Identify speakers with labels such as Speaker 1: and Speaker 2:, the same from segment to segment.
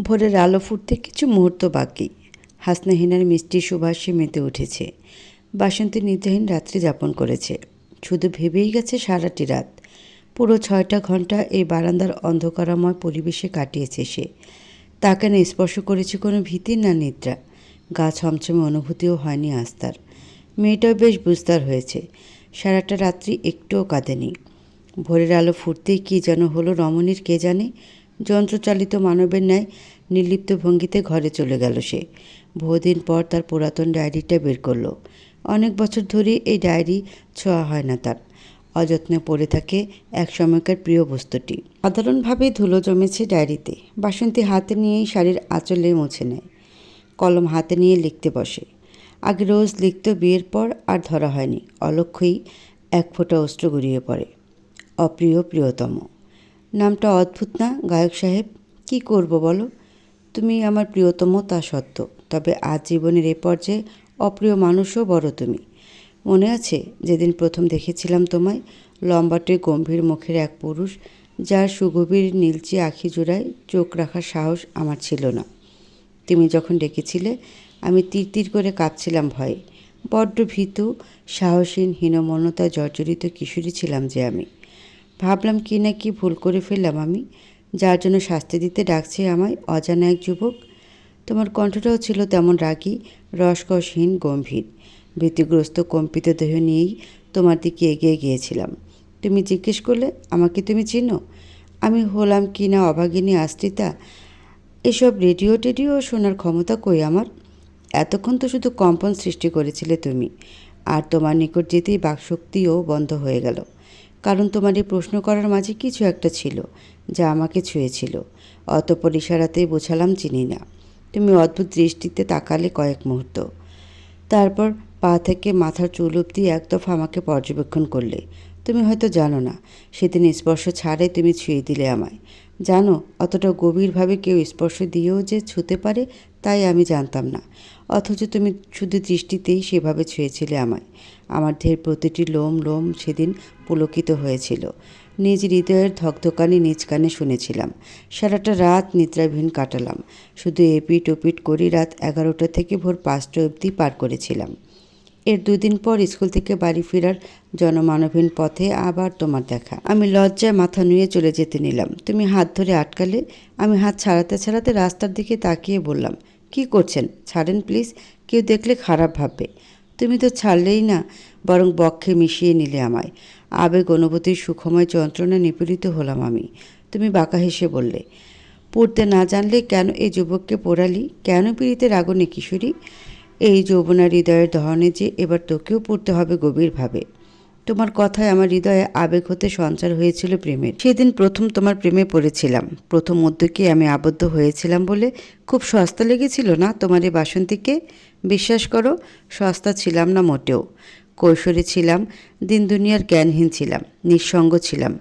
Speaker 1: ভোরের আলো ফুটতে কিছু মুহূর্ত বাকি। হাসনাহিনার মিষ্টি সুবাসে মেতে উঠেছে। বাসন্তী নিদ্রাহীন রাত্রি যাপন করেছে। শুধু ভেবেই গেছে সারাটি রাত। পুরো 6টা ঘন্টা এই বারান্দার অন্ধকারাময় পরিবেশে কাটিয়েছে সে। তাকে না স্পর্শ করেছে কোনো ভীতি না নিদ্রা। গা ছমছমে অনুভূতিও হয়নি আজ তার। মেয়েটাও বেশ বুঝদার হয়েছে। সারাটা রাত্রি একটুও কাঁদেনি। ভোরের আলো ফুটতেই কী যেন হলো রমণীর কে জানে। যন্ত্রচালিত মানবের ন্যায় নির্লিপ্ত ভঙ্গিতে ঘরে চলে গেল সে। বহুদিন পর তার পুরাতন ডায়েরিটা বের করলো। অনেক বছর ধরে এই ডায়েরি ছোঁয়া হয় না তার। অযত্নে পড়ে থাকে এক সময়কার প্রিয় বস্তুটি। সাধারণভাবেই ধুলো জমেছে ডায়েরিতে। বাসন্তী হাতে নিয়েই শাড়ির আঁচলে মুছে নেয়। কলম হাতে নিয়ে লিখতে বসে। আগে রোজ লিখত, বিয়ের পর আর ধরা হয়নি। অলক্ষ্যই এক ফোঁটা অশ্রু গড়িয়ে পড়ে। অপ্রিয় প্রিয়তম নামটা অদ্ভুত না গায়ক সাহেব? কি করব বলো? তুমি আমার প্রিয়তম তা সত্য, তবে আজ জীবনের এ পর্যায়ে অপ্রিয় মানুষও বড় তুমি। মনে আছে যেদিন প্রথম দেখেছিলাম তোমায়? লম্বাটে গম্ভীর মুখের এক পুরুষ, যার সুগভীর নীলচে আঁখি জোড়ায় চোখ রাখার সাহস আমার ছিল না। তুমি যখন ডেকেছিলে আমি তীর তীর করে কাঁপছিলাম ভয়ে। বড্ড ভীতু, সাহসীন, হীনমন্যতায় জর্জরিত কিশোরী ছিলাম যে আমি। ভাবলাম কি না কি ভুল করে ফেললাম আমি, যার জন্য শাস্তি দিতে ডাকছে আমায় অজানা এক যুবক। তোমার কণ্ঠটাও ছিল তেমন রাগী, রসকসহীন, গম্ভীর। ভীতিগ্রস্ত কম্পিত দেহ নিয়েই তোমার দিকে এগিয়ে গিয়েছিলাম। তুমি জিজ্ঞেস করলে আমাকে তুমি চিনো? আমি হলাম কি না অভাগিনী আশ্রিতা? এসব রেডিও টেডিও শোনার ক্ষমতা কই আমার। এতক্ষণ তো শুধু কম্পন সৃষ্টি করেছিলে তুমি, আর তোমার নিকট যেতেই বাকশক্তিও বন্ধ হয়ে গেল। কারণ তোমার এই প্রশ্ন করার মাঝে কিছু একটা ছিল যা আমাকে ছুঁয়েছিল। অতঃপর ইশারাতেই বোঝালাম চিনি না। তুমি অদ্ভুত দৃষ্টিতে তাকালে কয়েক মুহূর্ত, তারপর পা থেকে মাথার চুল অবধি এক দফা আমাকে পর্যবেক্ষণ করলে। তুমি হয়তো জানো না, সেদিন স্পর্শ ছাড়াই তুমি ছুঁয়ে দিলে আমায়। জানো, অতটা গভীরভাবে কেউ স্পর্শ দিয়েও যে ছুঁতে পারে তাই আমি জানতাম না। অথচ তুমি শুধু দৃষ্টিতেই সেভাবে ছুঁয়েছিলে আমায়। আমার দেহের প্রতিটি লোম লোম সেদিন পুলকিত হয়েছিল। নিজ হৃদয়ের ধকধকানি নিজ কানে শুনেছিলাম। সারাটা রাত নিদ্রাবিহীন কাটালাম। শুধু এপিট ওপিট করি রাত 11টা থেকে ভোর 5টা অবধি পার করেছিলাম। এর 2 দিন পর স্কুল থেকে বাড়ি ফেরার জনমানবহীন পথে আবার তোমার দেখা। আমি লজ্জায় মাথা নুয়ে চলে যেতে নিলাম। তুমি হাত ধরে আটকালে। আমি হাত ছাড়াতে ছাড়াতে রাস্তার দিকে তাকিয়ে বললাম, কি করছেন? ছাড়েন প্লিজ, কেউ দেখলে খারাপ ভাববে। তুমি তো ছাড়লেই না, বরং বক্ষে মিশিয়ে নিলে আমায়। আবেগ অনুভূতির সুখময় যন্ত্রণা নিপীড়িত হলাম আমি। তুমি বাঁকা হেসে বললে, পড়তে না জানলে কেন এই যুবককে পোড়ালি? কেন পীড়িতের আগুনে কিশোরী? এই যৌবনার হৃদয়ের দহনে যে এবার তোকেও পড়তে হবে গভীরভাবে। তোমার কথায় আমার হৃদয়ে আবেগ হতে সঞ্চার হয়েছিল প্রেমের। সেদিন প্রথম তোমার প্রেমে পড়েছিলাম। প্রথম উদ্যোগে আমি আবদ্ধ হয়েছিলাম বলে খুব সস্তা লেগেছিল না তোমার এই বাসন্তীকে? বিশ্বাস করো, সস্তা ছিলাম না মোটেও। কৈশোরে ছিলাম, দিন দুনিয়ার জ্ঞানহীন ছিলাম, নিঃসঙ্গ ছিলাম,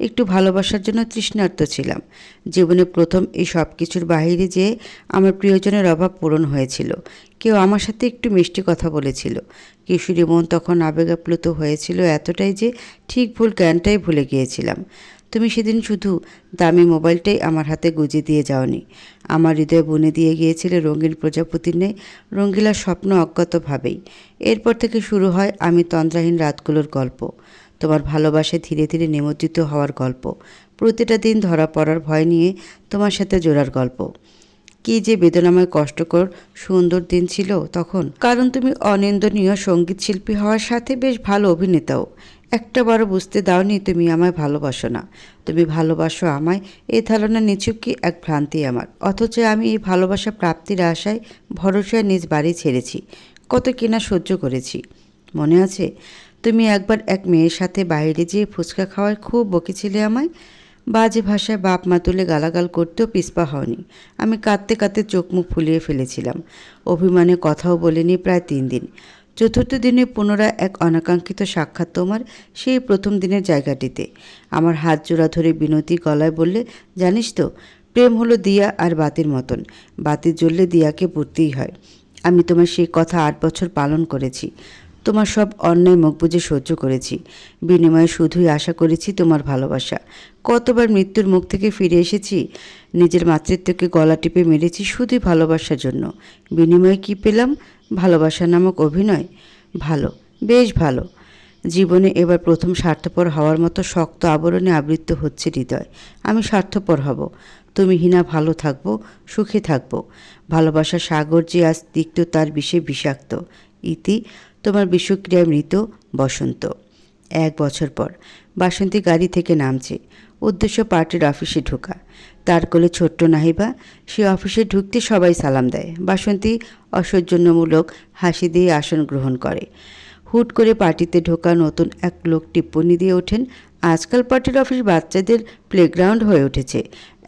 Speaker 1: একটু ভালোবাসার জন্য তৃষ্ণার্ত ছিলাম। জীবনে প্রথম এই সব কিছুর বাহিরে যে আমার প্রিয়জনের অভাব পূরণ হয়েছিল। কেউ আমার সাথে একটু মিষ্টি কথা বলেছিল। কিশোরী মন তখন আবেগাপ্লুত হয়েছিল এতটাই যে ঠিক ভুল জ্ঞানটাই ভুলে গিয়েছিলাম। তুমি সেদিন শুধু দামি মোবাইলটাই আমার হাতে গুঁজে দিয়ে যাওনি, আমার হৃদয় বুনে দিয়ে গিয়েছিলে রঙিন প্রজাপতির ন্যায় রঙ্গিলা স্বপ্ন অজ্ঞাতভাবেই। এরপর থেকে শুরু হয় আমি তন্দ্রাহীন রাতগুলোর গল্প, তোমার ভালোবাসায় ধীরে ধীরে নিমজ্জিত হওয়ার গল্প, প্রতিটা দিন ধরা পড়ার ভয় নিয়ে তোমার সাথে জোড়ার গল্প। কি যে বেদনাময় কষ্টকর সুন্দর দিন ছিল তখন। কারণ তুমি অনিন্দনীয় সঙ্গীত শিল্পী হওয়ার সাথে বেশ ভালো অভিনেতাও। একটাবারও বুঝতে দাওনি তুমি আমায় ভালোবাসো না। তুমি ভালোবাসো আমায়, এই ধারণা নিছকই এক ভ্রান্তি আমার। অথচ আমি এই ভালোবাসা প্রাপ্তির আশায় ভরসায় নিজ বাড়ি ছেড়েছি, কত কিনা সহ্য করেছি। মনে আছে তুমি একবার এক মেয়ের সাথে বাইরে যেয়ে ফুচকা খাওয়ায় খুব বকেছিলে আমায়? বাজে ভাষায় বাপ মা তুলে গালাগাল করতেও পিছপা হওনি। আমি কাঁদতে কাঁদতে চোখ মুখ ফুলিয়ে ফেলেছিলাম। অভিমানে কথাও বলিনি প্রায় 3 দিন। চতুর্থ দিনে পুনরায় এক অনাকাঙ্ক্ষিত সাক্ষাৎ তোমার সেই প্রথম দিনের জায়গাটিতে। আমার হাত জোড়া ধরে বিনতি গলায় বললে, জানিস তো, প্রেম হলো দিয়া আর বাতির মতন। বাতি জ্বললে দিয়াকে পুড়তেই হয়। আমি তোমার সেই কথা 8 বছর পালন করেছি। তোমার সব অন্যায় মুখ বুজে সহ্য করেছি, বিনিময়ে শুধুই আশা করেছি তোমার ভালোবাসা। কতবার মৃত্যুর মুখ থেকে ফিরে এসেছি, নিজের মাতৃত্বকে গলা টিপে মেরেছি শুধুই ভালোবাসার জন্য। বিনিময়ে কি পেলাম? ভালোবাসা নামক অভিনয়। ভালো, বেশ ভালো। জীবনে এবার প্রথম স্বার্থপর হওয়ার মতো শক্ত আবরণে আবৃত হচ্ছে হৃদয়। আমি স্বার্থপর হব, তুমি হীনা ভালো থাকবো, সুখে থাকবো। ভালোবাসার সাগর যে আজ তিক্ত তার বিষে বিষাক্ত। ইতি তোমার বিষক্রিয়ায় মৃত বসন্ত। 1 বছর পর বাসন্তী গাড়ি থেকে নামছে, উদ্দেশ্য পার্টির অফিসে ঢোকা। তার কোলে ছোট্ট নাহিবা। সে অফিসে ঢুকতে সবাই সালাম দেয়। বাসন্তী অসৌজন্যমূলক হাসি দিয়ে আসন গ্রহণ করে। হুট করে পার্টিতে ঢোকা নতুন এক লোক টিপ্পনি দিয়ে ওঠেন, আজকাল পার্টির অফিস বাচ্চাদের প্লেগ্রাউন্ড হয়ে উঠেছে।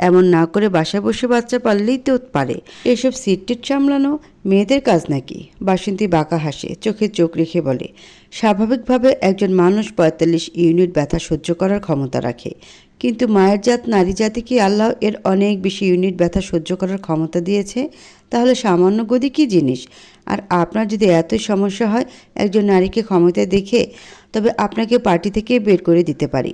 Speaker 1: এমন না করে বাসায় বসে বাচ্চা পারলেই তো পারে। এসব সিট সামলানো মেয়েদের কাজ নাকি? বাসন্তী বাঁকা হাসে, চোখে চোখ রেখে বলে, স্বাভাবিকভাবে একজন মানুষ 45 ইউনিট ব্যথা সহ্য করার ক্ষমতা রাখে, কিন্তু মায়ের জাত নারী জাতিকে আল্লাহ এর অনেক বেশি ইউনিট ব্যথা সহ্য করার ক্ষমতা দিয়েছে। তাহলে সামান্য গদি কী জিনিস? আর আপনার যদি এতই সমস্যা হয় একজন নারীকে ক্ষমতা দেখে, তবে আপনাকে পার্টি থেকে বের করে দিতে পারি।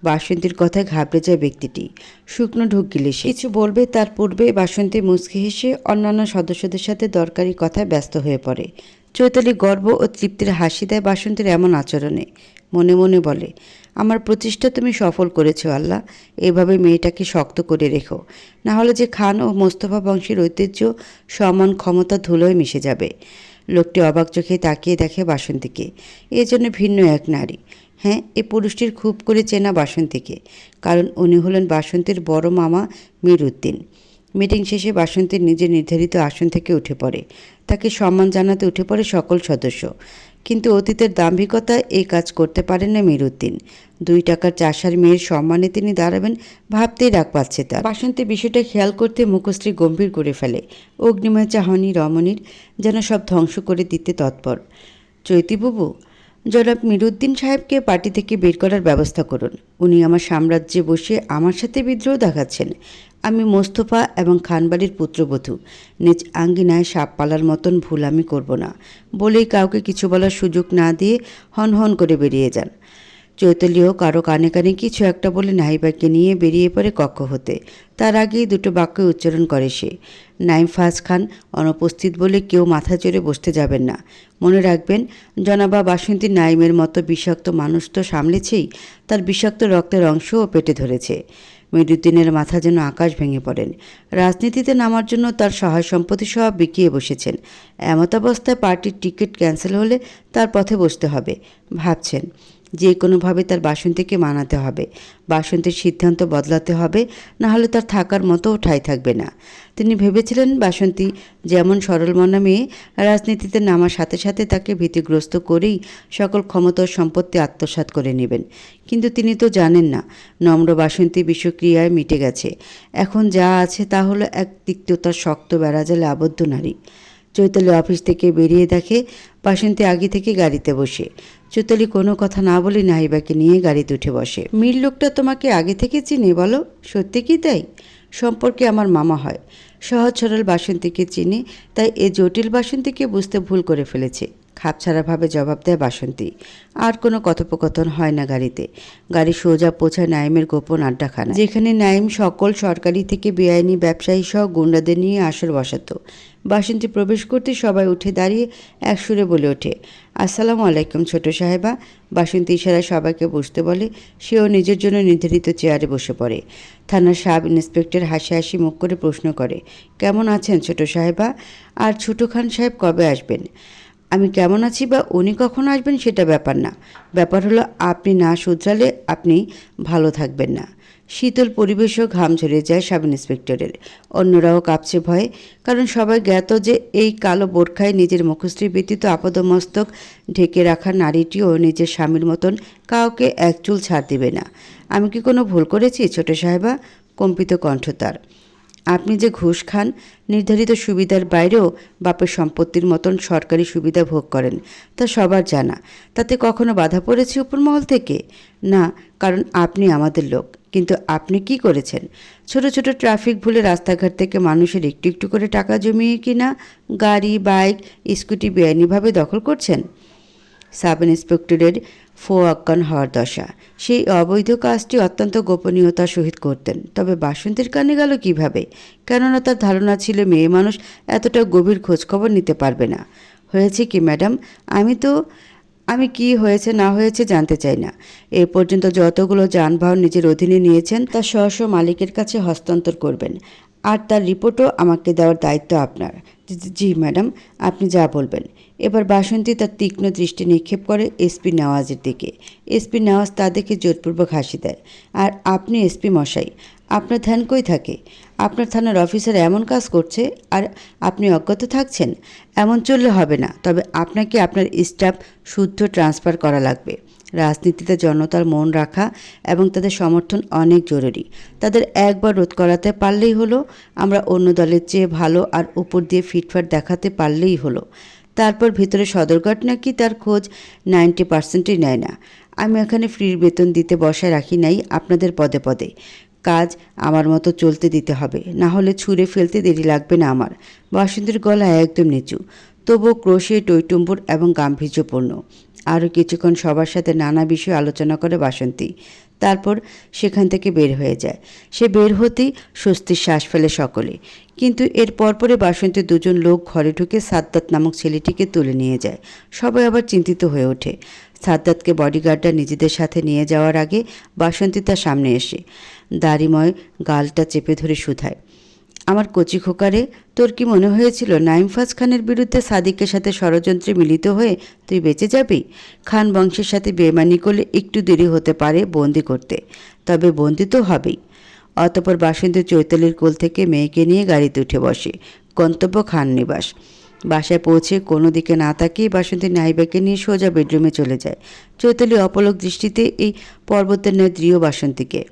Speaker 1: বাসন্তীর কথায় ঘাবড়ে যায় ব্যক্তিটি। শুকনো ঢোক গিলে সে কিছু বলবে তার পূর্বে বাসন্তী মুচকি হেসে অন্যান্য সদস্যদের সাথে দরকারি কথায় ব্যস্ত হয়ে পড়ে। চৈতালি গর্ব ও তৃপ্তির হাসি দেয় বাসন্তীর এমন আচরণে। মনে মনে বলে, আমার প্রচেষ্টা তুমি সফল করেছো আল্লাহ, এভাবে মেয়েটাকে শক্ত করে রেখো, না হলে যে খান ও মোস্তফা বংশের ঐতিহ্য সমান ক্ষমতা ধুলোয় মিশে যাবে। লোকটি অবাক চোখে তাকিয়ে দেখে বাসন্তীকে। এ জন্য ভিন্ন এক নারী। হ্যাঁ, এ পুরুষটির খুব করে চেনা বাসন্তীকে, কারণ উনি হলেন বাসন্তীর বড় মামা মীর উদ্দিন। মিটিং শেষে বাসন্তীর নিজের নির্ধারিত আসন থেকে উঠে পড়ে। তাকে সম্মান জানাতে উঠে পড়ে সকল সদস্য। কিন্তু অতীতের দাম্ভিকতা এই কাজ করতে পারেন না মীর উদ্দিন। 2 টাকার চাষার মেয়ের সম্মানে তিনি দাঁড়াবেন ভাবতেই রাগ পাচ্ছে তার। বাসন্তী বিষয়টা খেয়াল করতে মুখশ্রী গম্ভীর করে ফেলে। অগ্নিময় চাহনি রমণীর যেন সব ধ্বংস করে দিতে তৎপর। চৈতিবাবু, জনাব মীরউদ্দিন সাহেবকে পার্টি থেকে বের করার ব্যবস্থা করুন। উনি আমার সাম্রাজ্যে বসে আমার সাথে বিদ্রোহ দেখাচ্ছেন। আমি মোস্তফা এবং খানবাড়ির পুত্রবধূ, নিজ আঙ্গিনায় সাপ পালার মতন ভুল আমি করব না বলেই কাউকে কিছু বলার সুযোগ না দিয়ে হন হন করে বেরিয়ে যান। চৈতালিও কারো কানে কানে কিছু একটা বলে নাহিবাকে নিয়ে বেরিয়ে পড়ে কক্ষ হতে। তার আগেই 2টো বাক্য উচ্চারণ করে সে। নাইম ফাজ খান অনুপস্থিত বলে কেউ মাথা চড়ে বসতে যাবেন না। মনে রাখবেন, জনাবা বাসন্তী নাইমের মতো বিষাক্ত মানুষ তো সামলেছেই, তার বিষাক্ত রক্তের অংশও পেটে ধরেছে। মীরউদ্দিনের মাথা যেন আকাশ ভেঙে পড়েন। রাজনীতিতে নামার জন্য তার সহায় সম্পত্তি সব বিকিয়ে বসেছেন। এমতাবস্থায় পার্টির টিকিট ক্যান্সেল হলে তার পথে বসতে হবে। ভাবছেন যে কোনোভাবে তার বাসন্তীকে মানাতে হবে, বাসন্তীর সিদ্ধান্ত বদলাতে হবে, না হলে তার থাকার মতো ঠাঁই থাকবে না। তিনি ভেবেছিলেন বাসন্তী যেমন সরলমনা মেয়ে, রাজনীতিতে নামার সাথে সাথে তাকে ভীতিগ্রস্ত করেই সকল ক্ষমতা ও সম্পত্তি আত্মসাৎ করে নেবেন। কিন্তু তিনি তো জানেন না, নম্র বাসন্তী বিষক্রিয়ায় মিটে গেছে। এখন যা আছে তা হলো এক তিক্ততার শক্ত বেড়াজালে আবদ্ধ নারী। চৈতালি অফিস থেকে বেরিয়ে দেখে বাসন্তী আগে থেকে গাড়িতে বসে। চৈতালি কোনো কথা না বলে নাহিবাকে নিয়ে গাড়িতে উঠে বসে। মীর লোকটা তোমাকে আগে থেকে চিনি বলো, সত্যি কি তাই? সম্পর্কে আমার মামা হয়। সহজ সরল বাসন্তীকে চিনি, তাই এ জটিল বাসন্তীকে বুঝতে ভুল করে ফেলেছে। খাপছাড়াভাবে জবাব দেয় বাসন্তী। আর কোনো কথোপকথন হয় না গাড়িতে। গাড়ি সোজা পৌঁছায় নাইমের গোপন আড্ডাখানা, যেখানে নাইম সকল সরকারি থেকে বেআইনি ব্যবসায়ী সহ গুন্ডাদের নিয়ে আসর বসাতো। বাসন্তী প্রবেশ করতে সবাই উঠে দাঁড়িয়ে একসুরে বলে ওঠে, আসসালামু আলাইকুম ছোট সাহেবা। বাসন্তী ইশারায় সবাইকে বসতে বলে। সেও নিজের জন্য নির্ধারিত চেয়ারে বসে পড়ে। থানার সাব ইন্সপেক্টর হাসি হাসি মুখ করে প্রশ্ন করে, কেমন আছেন ছোট সাহেবা? আর ছোট খান সাহেব কবে আসবেন? আমি কেমন আছি বা উনি কখন আসবেন সেটা ব্যাপার না। ব্যাপার হলো আপনি না শুধরালে আপনি ভালো থাকবেন না। শীতল পরিবেশও ঘাম ঝরে যায় সাব ইন্সপেক্টরের। অন্যরাও কাঁপছে ভয়ে, কারণ সবাই জ্ঞাত যে এই কালো বোরখায় নিজের মুখশ্রী ব্যতীত আপাদমস্তক ঢেকে রাখা নারীটিও নিজের স্বামীর মতন কাউকে এক চুল ছাড় দিবে না। আমি কি কোনো ভুল করেছি ছোট সাহেবা? কম্পিত কণ্ঠ তার। আপনি যে ঘুষ খান, নির্ধারিত সুবিধার বাইরেও বাপের সম্পত্তির মতন সরকারি সুবিধা ভোগ করেন, তা সবার জানা। তাতে কখনো বাধা পড়েছে উপরমহল থেকে? না, কারণ আপনি আমাদের লোক। কিন্তু আপনি কি করেছেন? ছোট ছোট ট্রাফিক ভুলে রাস্তাঘাট থেকে মানুষের একটু একটু করে টাকা জমিয়ে কিনা গাড়ি, বাইক, স্কুটি বেআইনিভাবে দখল করছেন। সাব ইন্সপেক্টরের ফোয়াক্কান হওয়ার দশা। সেই অবৈধ কাজটি অত্যন্ত গোপনীয়তার সহিত করতেন। তবে বাসন্তীর কানে গেল কিভাবে? কেননা তার ধারণা ছিল মেয়ে মানুষ এতটা গভীর খোঁজখবর নিতে পারবে না। হয়েছে কি ম্যাডাম? আমি কি হয়েছে না হয়েছে জানতে চাই না। এ পর্যন্ত যতগুলো যানবাহন নিজের অধীনে নিয়েছেন তা স্ব মালিকের কাছে হস্তান্তর করবেন, আর তার রিপোর্টও আমাকে দেওয়ার দায়িত্ব আপনার। জি ম্যাডাম, আপনি যা বলবেন। এবার বাসন্তী তার তীক্ষ্ণ দৃষ্টি নিক্ষেপ করে এসপি নেওয়াজের দিকে। এসপি নেওয়াজ তা দেখে জোরপূর্বক হাসি দেয়। আর আপনি এসপি মশাই, আপনার ধ্যান কই থাকে? আপনার থানার অফিসার এমন কাজ করছে আর আপনি অজ্ঞাত থাকছেন? এমন চললে হবে না। তবে আপনাকে আপনার স্টাফ শুদ্ধ ট্রান্সফার করা লাগবে। রাজনীতিতে জনতার মন রাখা এবং তাদের সমর্থন অনেক জরুরি। তাদের একবার রোধ করাতে পারলেই হলো। আমরা অন্য দলের চেয়ে ভালো আর উপর দিয়ে ফিটফাট দেখাতে পারলেই হলো। তারপর ভিতরে সদরঘাট নাকি তার খোঁজ 90%ই নেয় না। আমি এখানে ফ্রির বেতন দিতে বসায় রাখি নাই আপনাদের পদে পদে। কাজ আমার মতো চলতে দিতে হবে, না হলে ছুঁড়ে ফেলতে দেরি লাগবে না আমার। বাসন্তীর গলা একদম নিচু, তবুও ক্রোশে টইটুম্বুর এবং গাম্ভীর্যপূর্ণ। আরও কিছুক্ষণ সবার সাথে নানা বিষয় আলোচনা করে বাসন্তী। তারপর সেখান থেকে বের হয়ে যায়। সে বের হতেই স্বস্তির শ্বাস ফেলে সকলে। কিন্তু এর পরপরে বাসন্তীর দুজন লোক ঘরে ঢুকে সাদ্দাত নামক ছেলেটিকে তুলে নিয়ে যায়। সবাই আবার চিন্তিত হয়ে ওঠে। সাদ্দাতকে বডিগার্ডরা নিজেদের সাথে নিয়ে যাওয়ার আগে বাসন্তী তার সামনে এসে দাড়িময় গালটা চেপে ধরে শুধায়, আমার কচি খোকারে, তোর কি মনে হয়েছিল নাইমফাজ খানের বিরুদ্ধে সাদিকের সাথে ষড়যন্ত্রে মিলিত হয়ে তুই বেঁচে যাবি? খান বংশের সাথে বেমানি করলে একটু দেরি হতে পারে বন্দি করতে, তবে বন্দি তো হবেই। অতঃপর বাসন্তী চৈতালির কোল থেকে মেয়েকে নিয়ে গাড়িতে উঠে বসে। গন্তব্য খান নিবাস। বাসায় পৌঁছে কোনো দিকে না তাকিয়ে বাসন্তী নাইবাকে নিয়ে সোজা বেডরুমে চলে যায়। চৈতালি অপলক দৃষ্টিতে এই পর্বতের ন্যায় দৃঢ় বাসন্তীকে।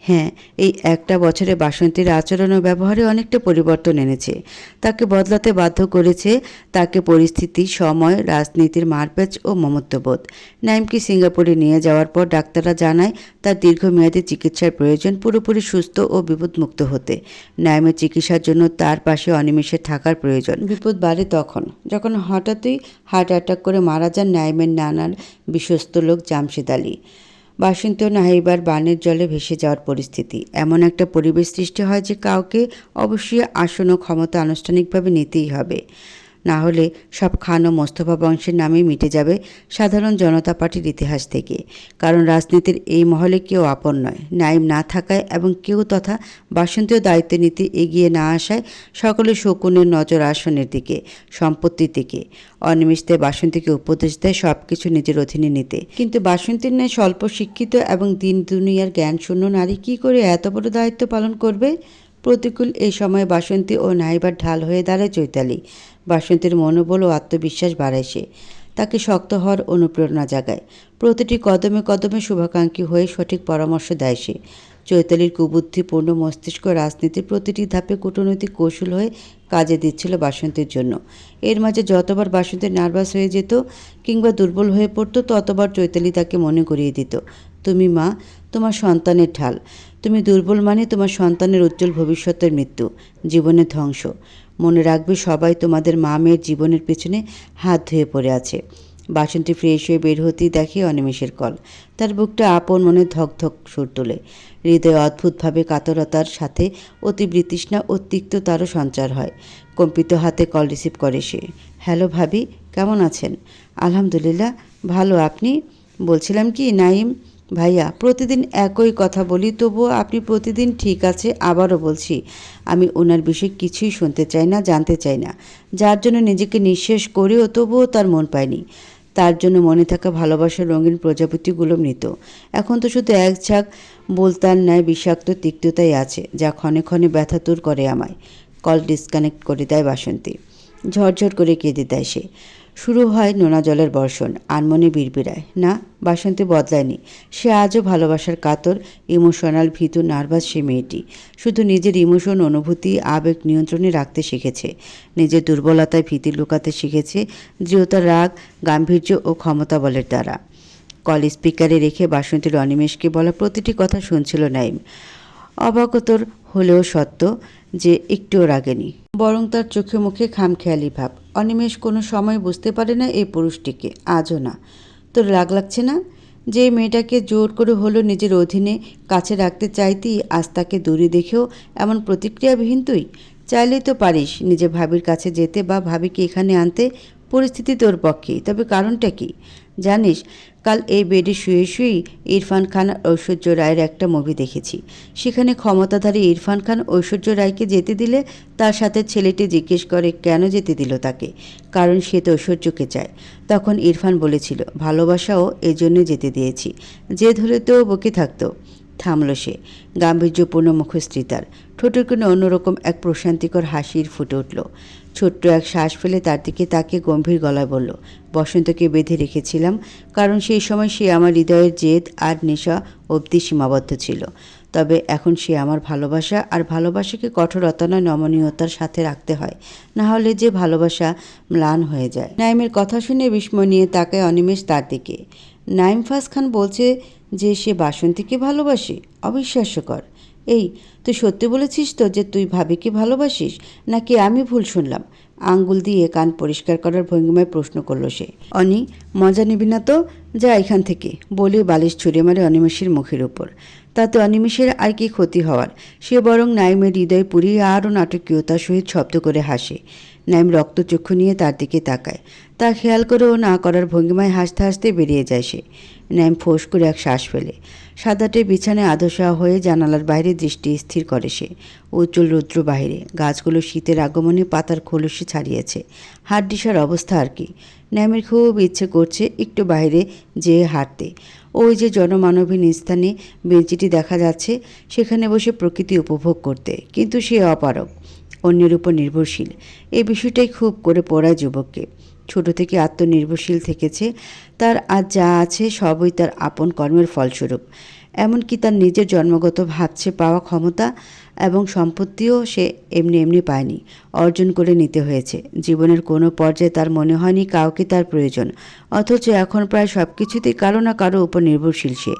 Speaker 1: হ্যাঁ, এই একটা বছরে বাসন্তীর আচরণ ও ব্যবহারে অনেকটা পরিবর্তন এনেছে। তাকে বদলাতে বাধ্য করেছে তাকে পরিস্থিতি, সময়, রাজনীতির মারপ্যাচ ও মমত্ববোধ। নাইমকে সিঙ্গাপুরে নিয়ে যাওয়ার পর ডাক্তাররা জানায় তার দীর্ঘমেয়াদী চিকিৎসার প্রয়োজন, পুরোপুরি সুস্থ ও বিপদমুক্ত হতে। নাইমের চিকিৎসার জন্য তার পাশে অনিমেষে থাকার প্রয়োজন। বিপদ বাড়ে তখন যখন হঠাৎই হার্ট অ্যাটাক করে মারা যান নাইমের নানার বিশ্বস্ত লোক জামশেদ আলী। বাসন্তী ও নাহিবার বানের জলে ভেসে যাওয়ার পরিস্থিতি। এমন একটা পরিবেশ সৃষ্টি হয় যে কাউকে অবশ্যই আসন ও ক্ষমতা আনুষ্ঠানিকভাবে নিতেই হবে, না হলে সব খান ও মোস্তফা বংশের নামেই মিটে যাবে সাধারণ জনতা পার্টির ইতিহাস থেকে। কারণ রাজনীতির এই মহলে কেউ আপন নয়। নাইম না থাকায় এবং কেউ তথা বাসন্তীয় দায়িত্ব নিতে এগিয়ে না আসায় সকলে শকুনের নজর আসনের দিকে, সম্পত্তির দিকে। অনিমেষতে বাসন্তীকে উপদেশ দেয় সব কিছু নিজের অধীনে নিতে। কিন্তু বাসন্তীর ন্যায় স্বল্প শিক্ষিত এবং দিন দুনিয়ার জ্ঞানশূন্য নারী কী করে এত বড় দায়িত্ব পালন করবে? প্রতিকূল এই সময় বাসন্তী ও নাইবার ঢাল হয়ে দাঁড়ায় চৈতালি। বাসন্তীর মনোবল ও আত্মবিশ্বাস বাড়ায় সে। তাকে শক্ত হওয়ার অনুপ্রেরণা জাগায়। প্রতিটি কদমে কদমে শুভাকাঙ্ক্ষী হয়ে সঠিক পরামর্শ দেয় সে। চৈতালির কুবুদ্ধিপূর্ণ মস্তিষ্ক রাজনীতির প্রতিটি ধাপে কূটনৈতিক কৌশল হয়ে কাজে দিচ্ছিল বাসন্তীর জন্য। এর মাঝে যতবার বাসন্তী নার্ভাস হয়ে যেত কিংবা দুর্বল হয়ে পড়তো, ততবার চৈতালি তাকে মনে করিয়ে দিত, তুমি মা, তোমার সন্তানের ঢাল। তুমি দুর্বল মানে তোমার সন্তানের উজ্জ্বল ভবিষ্যতের মৃত্যু, জীবনের ধ্বংস। মনে রাখবে সবাই তোমাদের মা মেয়ের জীবনের পেছনে হাত ধুয়ে পড়ে আছে। বাসন্তী ফ্রেশ হয়ে বের হতেই দেখে অনিমেষের কল। তার বুকটা আপন মনে ধক ধক সুর তোলে। হৃদয়ে অদ্ভুতভাবে কাতরতার সাথে অতি বিতৃষ্ণা ও তিক্ততারও সঞ্চার হয়। কম্পিত হাতে কল রিসিভ করে সে। হ্যালো ভাবি, কেমন আছেন? আলহামদুলিল্লাহ ভালো, আপনি? বলছিলাম কি নাইম ভাইয়া, প্রতিদিন একই কথা বলি, তবুও আপনি প্রতিদিন ঠিক আছে। আবারও বলছি, আমি ওনার বিষয়ে কিছুই শুনতে চাই না, জানতে চাই না। যার জন্য নিজেকে নিঃশেষ করেও তবুও তার মন পায়নি। তার জন্য মনে থাকা ভালোবাসার রঙিন প্রজাপতিগুলো মৃত। এখন তো শুধু এক ঝাঁক বলতার ন্যায় বিষাক্ত তিক্ততাই আছে, যা ক্ষণে ক্ষণে ব্যথাতুর করে আমায়। কল ডিসকানেক্ট করে দেয় বাসন্তী। ঝরঝর করে কেঁদে দেয় সে। শুরু হয় নোনা জলের বর্ষণ। আনমনে বিড়বিড়ায়, না, বাসন্তী বদলায়নি। সে আজও ভালোবাসার কাতর, ইমোশনাল, ভীতু, নার্ভাস সে মেয়েটি। শুধু নিজের ইমোশন, অনুভূতি, আবেগ নিয়ন্ত্রণে রাখতে শিখেছে। নিজের দুর্বলতায় ভীতি লুকাতে শিখেছে দৃঢ়তা, রাগ, গাম্ভীর্য ও ক্ষমতা বলের দ্বারা। কল স্পিকারে রেখে বাসন্তীর অনিমেষকে বলা প্রতিটি কথা শুনছিল নাইম। অবাকতর হলেও সত্য যে একটুও রাগেনি, বরং তার চোখে মুখে খামখেয়ালি ভাব। অনিমেষ কোনো সময় বুঝতে পারে না এই পুরুষটিকে, আজও না। তোর রাগ লাগছে না? যে মেয়েটাকে জোর করে হলো নিজের অধীনে কাছে রাখতে চাইতেই আজ তাকে দূরে দেখেও এমন প্রতিক্রিয়াবিহীন তুই? চাইলেই তো পারিস নিজে ভাবির কাছে যেতে বা ভাবিকে এখানে আনতে। পরিস্থিতি তোর পক্ষেই, তবে কারণটা কি জানিস? কাল এই বেডে শুয়ে শুয়েই ইরফান খান আর ঐশ্বর্য রায়ের একটা মুভি দেখেছি। সেখানে ক্ষমতাধারী ইরফান খান ঐশ্বর্য রায়কে যেতে দিলে তার সাথে ছেলেটি জিজ্ঞেস করে কেন যেতে দিল তাকে, কারণ সে তো ঐশ্বর্যকে চায়। তখন ইরফান বলেছিল ভালোবাসাও এই জন্য যেতে দিয়েছি, জেদ হলে তো বকে থাকতো। থামল সে, গাম্ভীর্যপূর্ণ মুখশ্রী তার, ঠোঁটের কোণে অন্যরকম এক প্রশান্তিকর হাসির ফুটে উঠল। ছোট্ট এক শ্বাস ফেলে তার দিকে তাকে গম্ভীর গলায় বলল, বসন্তকে বেঁধে রেখেছিলাম কারণ সেই সময় সে আমার হৃদয়ের জেদ আর নেশা অবধি সীমাবদ্ধ ছিল। তবে এখন সে আমার ভালোবাসা, আর ভালোবাসাকে কঠোরতা নয় নমনীয়তার সাথে রাখতে হয়, না হলে যে ভালোবাসা ম্লান হয়ে যায়। নাইমের কথা শুনে বিস্ময় নিয়ে তাকায় অনিমেষ তার দিকে। নাইম ফাজ খান বলছে যে সে বাসন্তীকে ভালোবাসে? অবিশ্বাস্যকর। এই, তুই সত্যি বলেছিস তো যে তুই ভাবিকে ভালোবাসিস, নাকি আমি ভুল শুনলাম? আঙ্গুল দিয়ে কান পরিষ্কার করার ভঙ্গিমায় প্রশ্ন করল সে। অনি, মজা নিবি না তো? যা এখান থেকে, বলে বালিশ ছুঁড়ে মারে অনিমেষের মুখের উপর। তাতে অনিমেষের আর কি ক্ষতি হওয়ার? সে বরং নাইমের হৃদয় পুড়িয়ে আরও নাটকীয়তার সহিত শব্দ করে হাসে। নাইম রক্তচক্ষু নিয়ে তার দিকে তাকায়। তা খেয়াল করেও না করার ভঙ্গিমায় হাসতে হাসতে বেরিয়ে যায় সে। নাইম ফোঁস করে এক শ্বাস ফেলে সাদাটে বিছানায় আধশা হয়ে জানালার বাইরে দৃষ্টি স্থির করে সে। উজ্জ্বল রৌদ্র বাইরে, গাছগুলো শীতের আগমনে পাতার খোলসে ছাড়িয়েছে। হাড্ডিসার অবস্থা আর কি। নাইমের খুব ইচ্ছে করছে একটু বাইরে যেয়ে হাঁটতে। ওই যে জনমানবহীন স্থানে বেঞ্চিটি দেখা যাচ্ছে, সেখানে বসে প্রকৃতি উপভোগ করতে, কিন্তু সে অপারগ, অন্যের উপর নির্ভরশীল। এই বিষয়টাই খুব করে পড়ায় যুবককে। ছোট থেকে আত্মনির্ভরশীল থেকেছে, তার আজ যা আছে সবই তার আপন কর্মের ফলস্বরূপ। এমনকি তার নিজের জন্মগত ভাবছে পাওয়া ক্ষমতা এবং সম্পত্তিও সে এমনি এমনি পায়নি, অর্জন করে নিতে হয়েছে। জীবনের কোনো পর্যায়ে তার মনে হয়নি কাউকে তার প্রয়োজন, অথচ এখন প্রায় সব কিছুতেই কারো না কারো উপর নির্ভরশীল সে।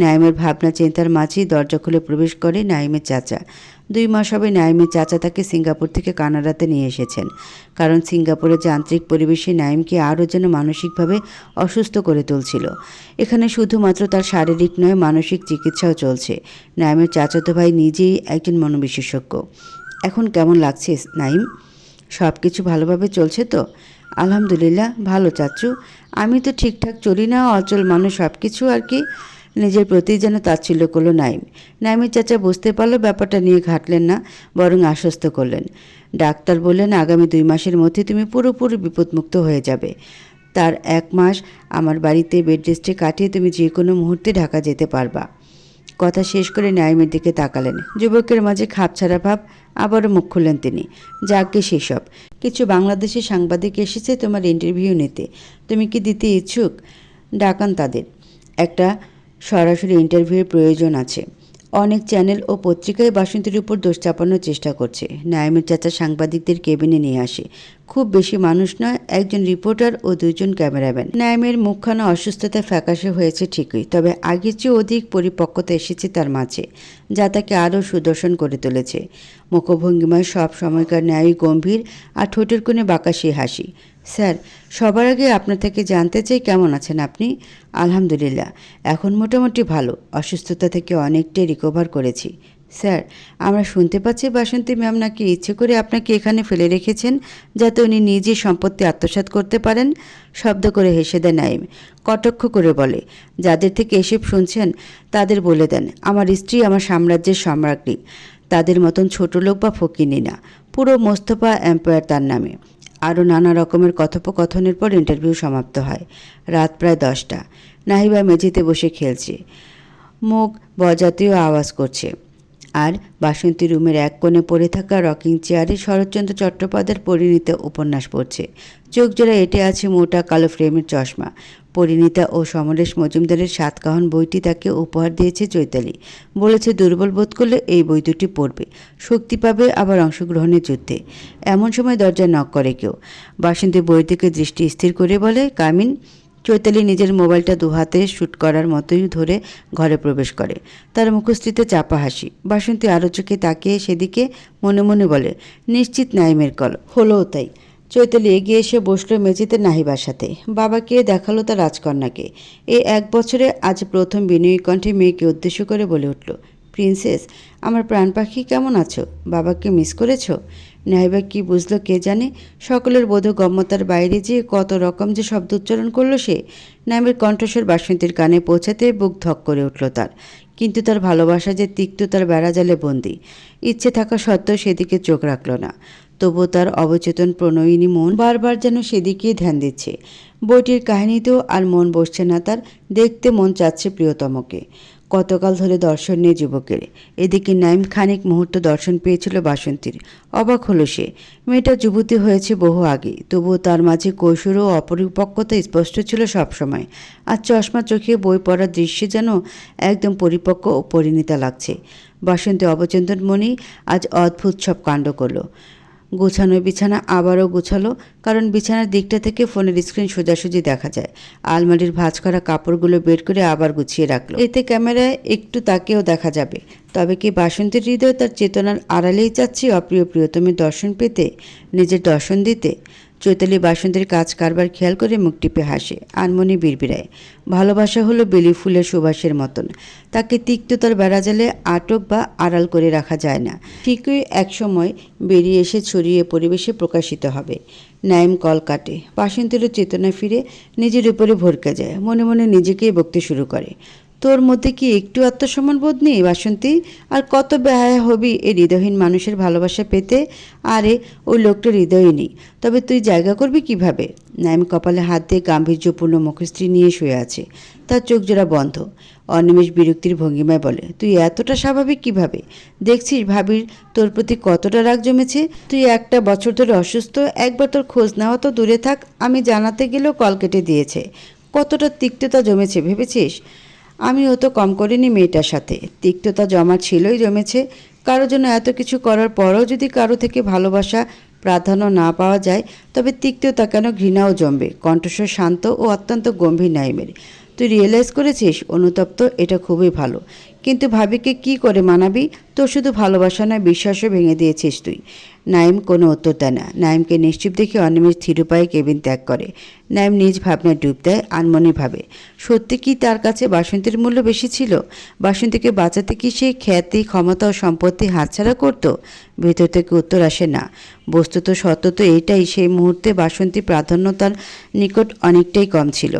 Speaker 1: নাইমের ভাবনা চিন্তার মাঝেই দরজা খুলে প্রবেশ করে নাইমের চাচা। 2 মাস হবে নাইমের চাচা তাকে সিঙ্গাপুর থেকে কানাডাতে নিয়ে এসেছেন, কারণ সিঙ্গাপুরের যান্ত্রিক পরিবেশে নাইমকে আরও যেন মানসিকভাবে অসুস্থ করে তুলছিল। এখানে শুধুমাত্র তার শারীরিক নয়, মানসিক চিকিৎসাও চলছে। নাইমের চাচাতো ভাই নিজেই একজন মনোবিশেষজ্ঞ। এখন কেমন লাগছে নাইম? সব কিছু ভালোভাবে চলছে তো? আলহামদুলিল্লাহ ভালো চাচ্চু। আমি তো ঠিকঠাক চলি না, অচল মানুষ সব কিছু আর কি। নিজের প্রতি যেন তাচ্ছিল্য করলো নাইম। নাইমের চাচা বুঝতে পারলো ব্যাপারটা নিয়ে ঘাটলেন না, বরং আশ্বস্ত করলেন। ডাক্তার বললেন আগামী 2 মাসের মধ্যে তুমি পুরোপুরি বিপদমুক্ত হয়ে যাবে। তার 1 মাস আমার বাড়িতে বেড রেস্টে কাটিয়ে তুমি যে কোনো মুহূর্তে ঢাকা যেতে পারবা। কথা শেষ করে নাইমের দিকে তাকালেন। যুবকের মাঝে খাপছাড়া ভাব, আবারও মুখ খুললেন তিনি। যাকে সেসব, কিছু বাংলাদেশি সাংবাদিক এসেছে তোমার ইন্টারভিউ নিতে, তুমি কি দিতে ইচ্ছুক? ডাকান তাদের, একটা সরাসরি ইন্টারভিউয়ের প্রয়োজন আছে। অনেক চ্যানেল ও পত্রিকায় বাসন্তীর উপর দোষ চাপানোর চেষ্টা করছে। নাইমের চাচা সাংবাদিকদের কেবিনে নিয়ে আসে। খুব বেশি মানুষ নয়, একজন রিপোর্টার ও 2 জন ক্যামেরাম্যান। নাইমের মুখখানা অসুস্থতায় ফ্যাকাশে হয়েছে ঠিকই, তবে আগের চেয়ে অধিক পরিপক্কতা এসেছে তার মাঝে, যা তাকে আরও সুদর্শন করে তুলেছে। মুখভঙ্গিমায় সব সময়কার ন্যায় গম্ভীর, আর ঠোঁটের কোণে বাঁকাশি হাসি। স্যার, সবার আগে আপনার থেকে জানতে চাই কেমন আছেন আপনি? আলহামদুলিল্লাহ, এখন মোটামুটি ভালো, অসুস্থতা থেকে অনেকটাই রিকভার করেছি। স্যার, আমরা শুনতে পাচ্ছি বাসন্তী ম্যাম নাকি ইচ্ছে করে আপনাকে এখানে ফেলে রেখেছেন যাতে উনি নিজের সম্পত্তি আত্মসাৎ করতে পারেন। শব্দ করে হেসে দেয় নাইম, কটাক্ষ করে বলে, যাদের থেকে এসব শুনছেন তাদের বলে দেন আমার স্ত্রী আমার সাম্রাজ্যের সম্রাজ্ঞী, তাদের মতন ছোট লোক বা ফকিনি না। পুরো মোস্তফা এম্পায়ার তার নামে। আরও নানা রকমের কথোপকথনের পর ইন্টারভিউ সমাপ্ত হয়। রাত প্রায় 10টা। নাহিবা মেঝেতে বসে খেলছে, মুখ বজাতীয় আওয়াজ করছে, আর বাসন্তী রুমের এক কোণে পড়ে থাকা রকিং চেয়ারে শরৎচন্দ্র চট্টোপাধ্যায়ের পরিণীতা উপন্যাস পড়ছে। চোখ জোড়া এঁটে আছে মোটা কালো ফ্রেমের চশমা। পরিণীতা ও সমরেশ মজুমদারের সাতকাহন বইটি তাকে উপহার দিয়েছে চৈতালি। বলেছে দুর্বল বোধ করলে এই বই দুটি পড়বে, শক্তি পাবে আবার অংশগ্রহণের যুদ্ধে। এমন সময় দরজায় নক করে কেউ। বাসন্তী বইয়ের দিকে দৃষ্টি স্থির করে বলে, কামিন। চৈতালি নিজের মোবাইলটা 2 হাতে শ্যুট করার মতোই ধরে ঘরে প্রবেশ করে। তার মুখশ্রীতে চাপা হাসি। বাসন্তী আরও চোখে তাকিয়ে সেদিকে, মনে মনে বলে, নিশ্চিত নাইমের কল। হলোও তাই। চৈতালি এগিয়ে এসে বসলো মেঝেতে নাহিবার সাথে। বাবাকে দেখালো তার রাজকন্যাকে। এই 1 বছরে আজ প্রথম বিনয়ী কণ্ঠে মেয়েকে উদ্দেশ্য করে বলে উঠল, প্রিন্সেস, আমার প্রাণ পাখি কেমন আছো? বাবাকে মিস করেছো? নাহিবা কি বুঝলো কে জানে। সকলের বোধগম্যতার বাইরে যে কত রকম যে শব্দ উচ্চারণ করলো সে। নাইমের কণ্ঠস্বর বাসন্তীর কানে পৌঁছাতে বুক ধক করে উঠল তার। কিন্তু তার ভালোবাসা যে তিক্ত তার বেড়াজালে বন্দি। ইচ্ছে থাকা সত্ত্বেও সেদিকে চোখ রাখল না। তবুও তার অবচেতন প্রণয়িনী মন বারবার যেন সেদিকেই ধ্যান দিচ্ছে। বইটির কাহিনীতেও আর মন বসছে না তার। দেখতে মন চাচ্ছে প্রিয়তমকে। কতকাল ধরে দর্শন নেই যুবকের। এদিকে নাইম খানিক মুহূর্ত দর্শন পেয়েছিল বাসন্তীর। অবাক হলো সে। মেয়েটা যুবতী হয়েছে বহু আগে, তবুও তার মাঝে কৈশোর ও অপরিপক্কতা স্পষ্ট ছিল সবসময়। আর চশমা চোখে বই পড়ার দৃশ্যে যেন একদম পরিপক্ক ও পরিণীতা লাগছে। বাসন্তী অবচেতন মনেই আজ অদ্ভুত সব কাণ্ড করলো। গোছানো বিছানা আবারও গোছালো, কারণ বিছানার দিকটা থেকে ফোনের স্ক্রিন সোজাসুজি দেখা যায়। আলমারির ভাঁজ করা কাপড়গুলো বের করে আবার গুছিয়ে রাখলো। এতে ক্যামেরায় একটু তাকেও দেখা যাবে। তবে কি বাসন্তীর হৃদয় তার চেতনার আড়ালেই চাচ্ছে অপ্রিয় প্রিয়তমের দর্শন পেতে, নিজের দর্শন দিতে? চৈতালি বাসন্তীর কাজ কারবার খেয়াল করে মুখ টিপে হাসে, আনমনি বিড়বিড়ায়। ভালোবাসা হলো বেলি ফুলের সুবাসের মতন। তাকে তিক্ততার বেড়াজালে আটক বা আড়াল করে রাখা যায় না। ঠিকই একসময় বেরিয়ে এসে ছড়িয়ে পরিবেশে প্রকাশিত হবে। নাইম কল কাটে। বাসন্তীরও চেতনা ফিরে নিজের উপরে ভরকে যায়। মনে মনে নিজেকেই বকতে শুরু করে, তোর মধ্যে কি একটু আত্মসম্মান বোধ নেই বাসন্তী? আর কত বেহায়া হবি এই হৃদয়হীন মানুষের ভালোবাসা পেতে? আরে ওই লোকটার হৃদয়ই নেই, তবে তুই জায়গা করবি কিভাবে? নাইম কপালে হাত দিয়ে গাম্ভীর্যপূর্ণ মুখশ্রী নিয়ে শুয়ে আছে। তার চোখ জোড়া বন্ধ। অনিমেষ বিরক্তির ভঙ্গিমায় বলে, তুই এতটা স্বাভাবিক কিভাবে? দেখছিস ভাবির তোর প্রতি কতটা রাগ জমেছে? তুই একটা বছর ধরে অসুস্থ, একবার তোর খোঁজ নেওয়া তো দূরে থাক, আমি জানাতে গেলেও কল কেটে দিয়েছে। কতটা তিক্ততা জমেছে ভেবেছিস? আমিও তো কম করিনি মেয়েটার সাথে। তিক্ততা জমা ছিলই জমেছে। কারো জন্য এত কিছু করার পরও যদি কারো থেকে ভালোবাসা প্রাধান্য না পাওয়া যায়, তবে তিক্ততা কেন ঘৃণাও জমবে। কণ্ঠস্বর শান্ত ও অত্যন্ত গম্ভীর নাইমের। তুই রিয়েলাইজ করেছিস অনুতপ্ত, এটা খুবই ভালো। কিন্তু ভাবিকে কি করে মানাবি? তোর শুধু ভালোবাসা নয়, বিশ্বাসও ভেঙে দিয়েছিস তুই। নাইম কোনো উত্তর দেয় না। নাইমকে নিশ্চুপ দেখে অনিমেষ ধীর পায়ে কেবিন ত্যাগ করে। নাইম নিজ ভাবনায় ডুব দেয়, আনমনে ভাবে, সত্যি কি তার কাছে বাসন্তীর মূল্য বেশি ছিল? বাসন্তীকে বাঁচাতে কি সে খ্যাতি, ক্ষমতা ও সম্পত্তি হাতছাড়া করত? ভেতর থেকে উত্তর আসে না। বস্তুত সত্য তো এটাই, সেই মুহূর্তে বাসন্তী প্রাধান্য তার নিকট অনেকটাই কম ছিল,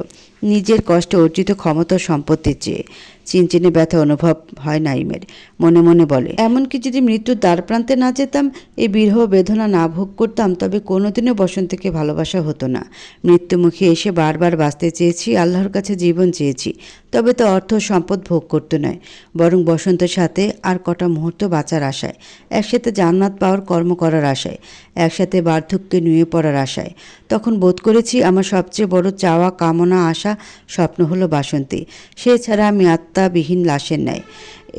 Speaker 1: নিজের কষ্টে অর্জিত ক্ষমতা ও সম্পত্তির চেয়ে। চিনচিনে ব্যথা অনুভব হয় নাইমের। মনে মনে বলে, এমনকি যদি মৃত্যুর দ্বারপ্রান্তে না যেতাম, এই বিরহ বেদনা না ভোগ করতাম, তবে কোনোদিনও বসন্তকে ভালোবাসা হতো না। মৃত্যুমুখে এসে বারবার বাঁচতে চেয়েছি, আল্লাহর কাছে জীবন চেয়েছি, তবে তো অর্থ সম্পদ ভোগ করতে নয়, বরং বসন্তের সাথে আর কটা মুহূর্ত বাঁচার আশায়, একসাথে জান্নাত পাওয়ার কর্ম করার আশায়, একসাথে বার্ধক্যে নুয়ে পড়ার আশায়। তখন বোধ করেছি আমার সবচেয়ে বড় চাওয়া, কামনা, আশা, স্বপ্ন হলো বাসন্তী। সে ছাড়া আমি আত্মাবিহীন লাশের ন্যায়।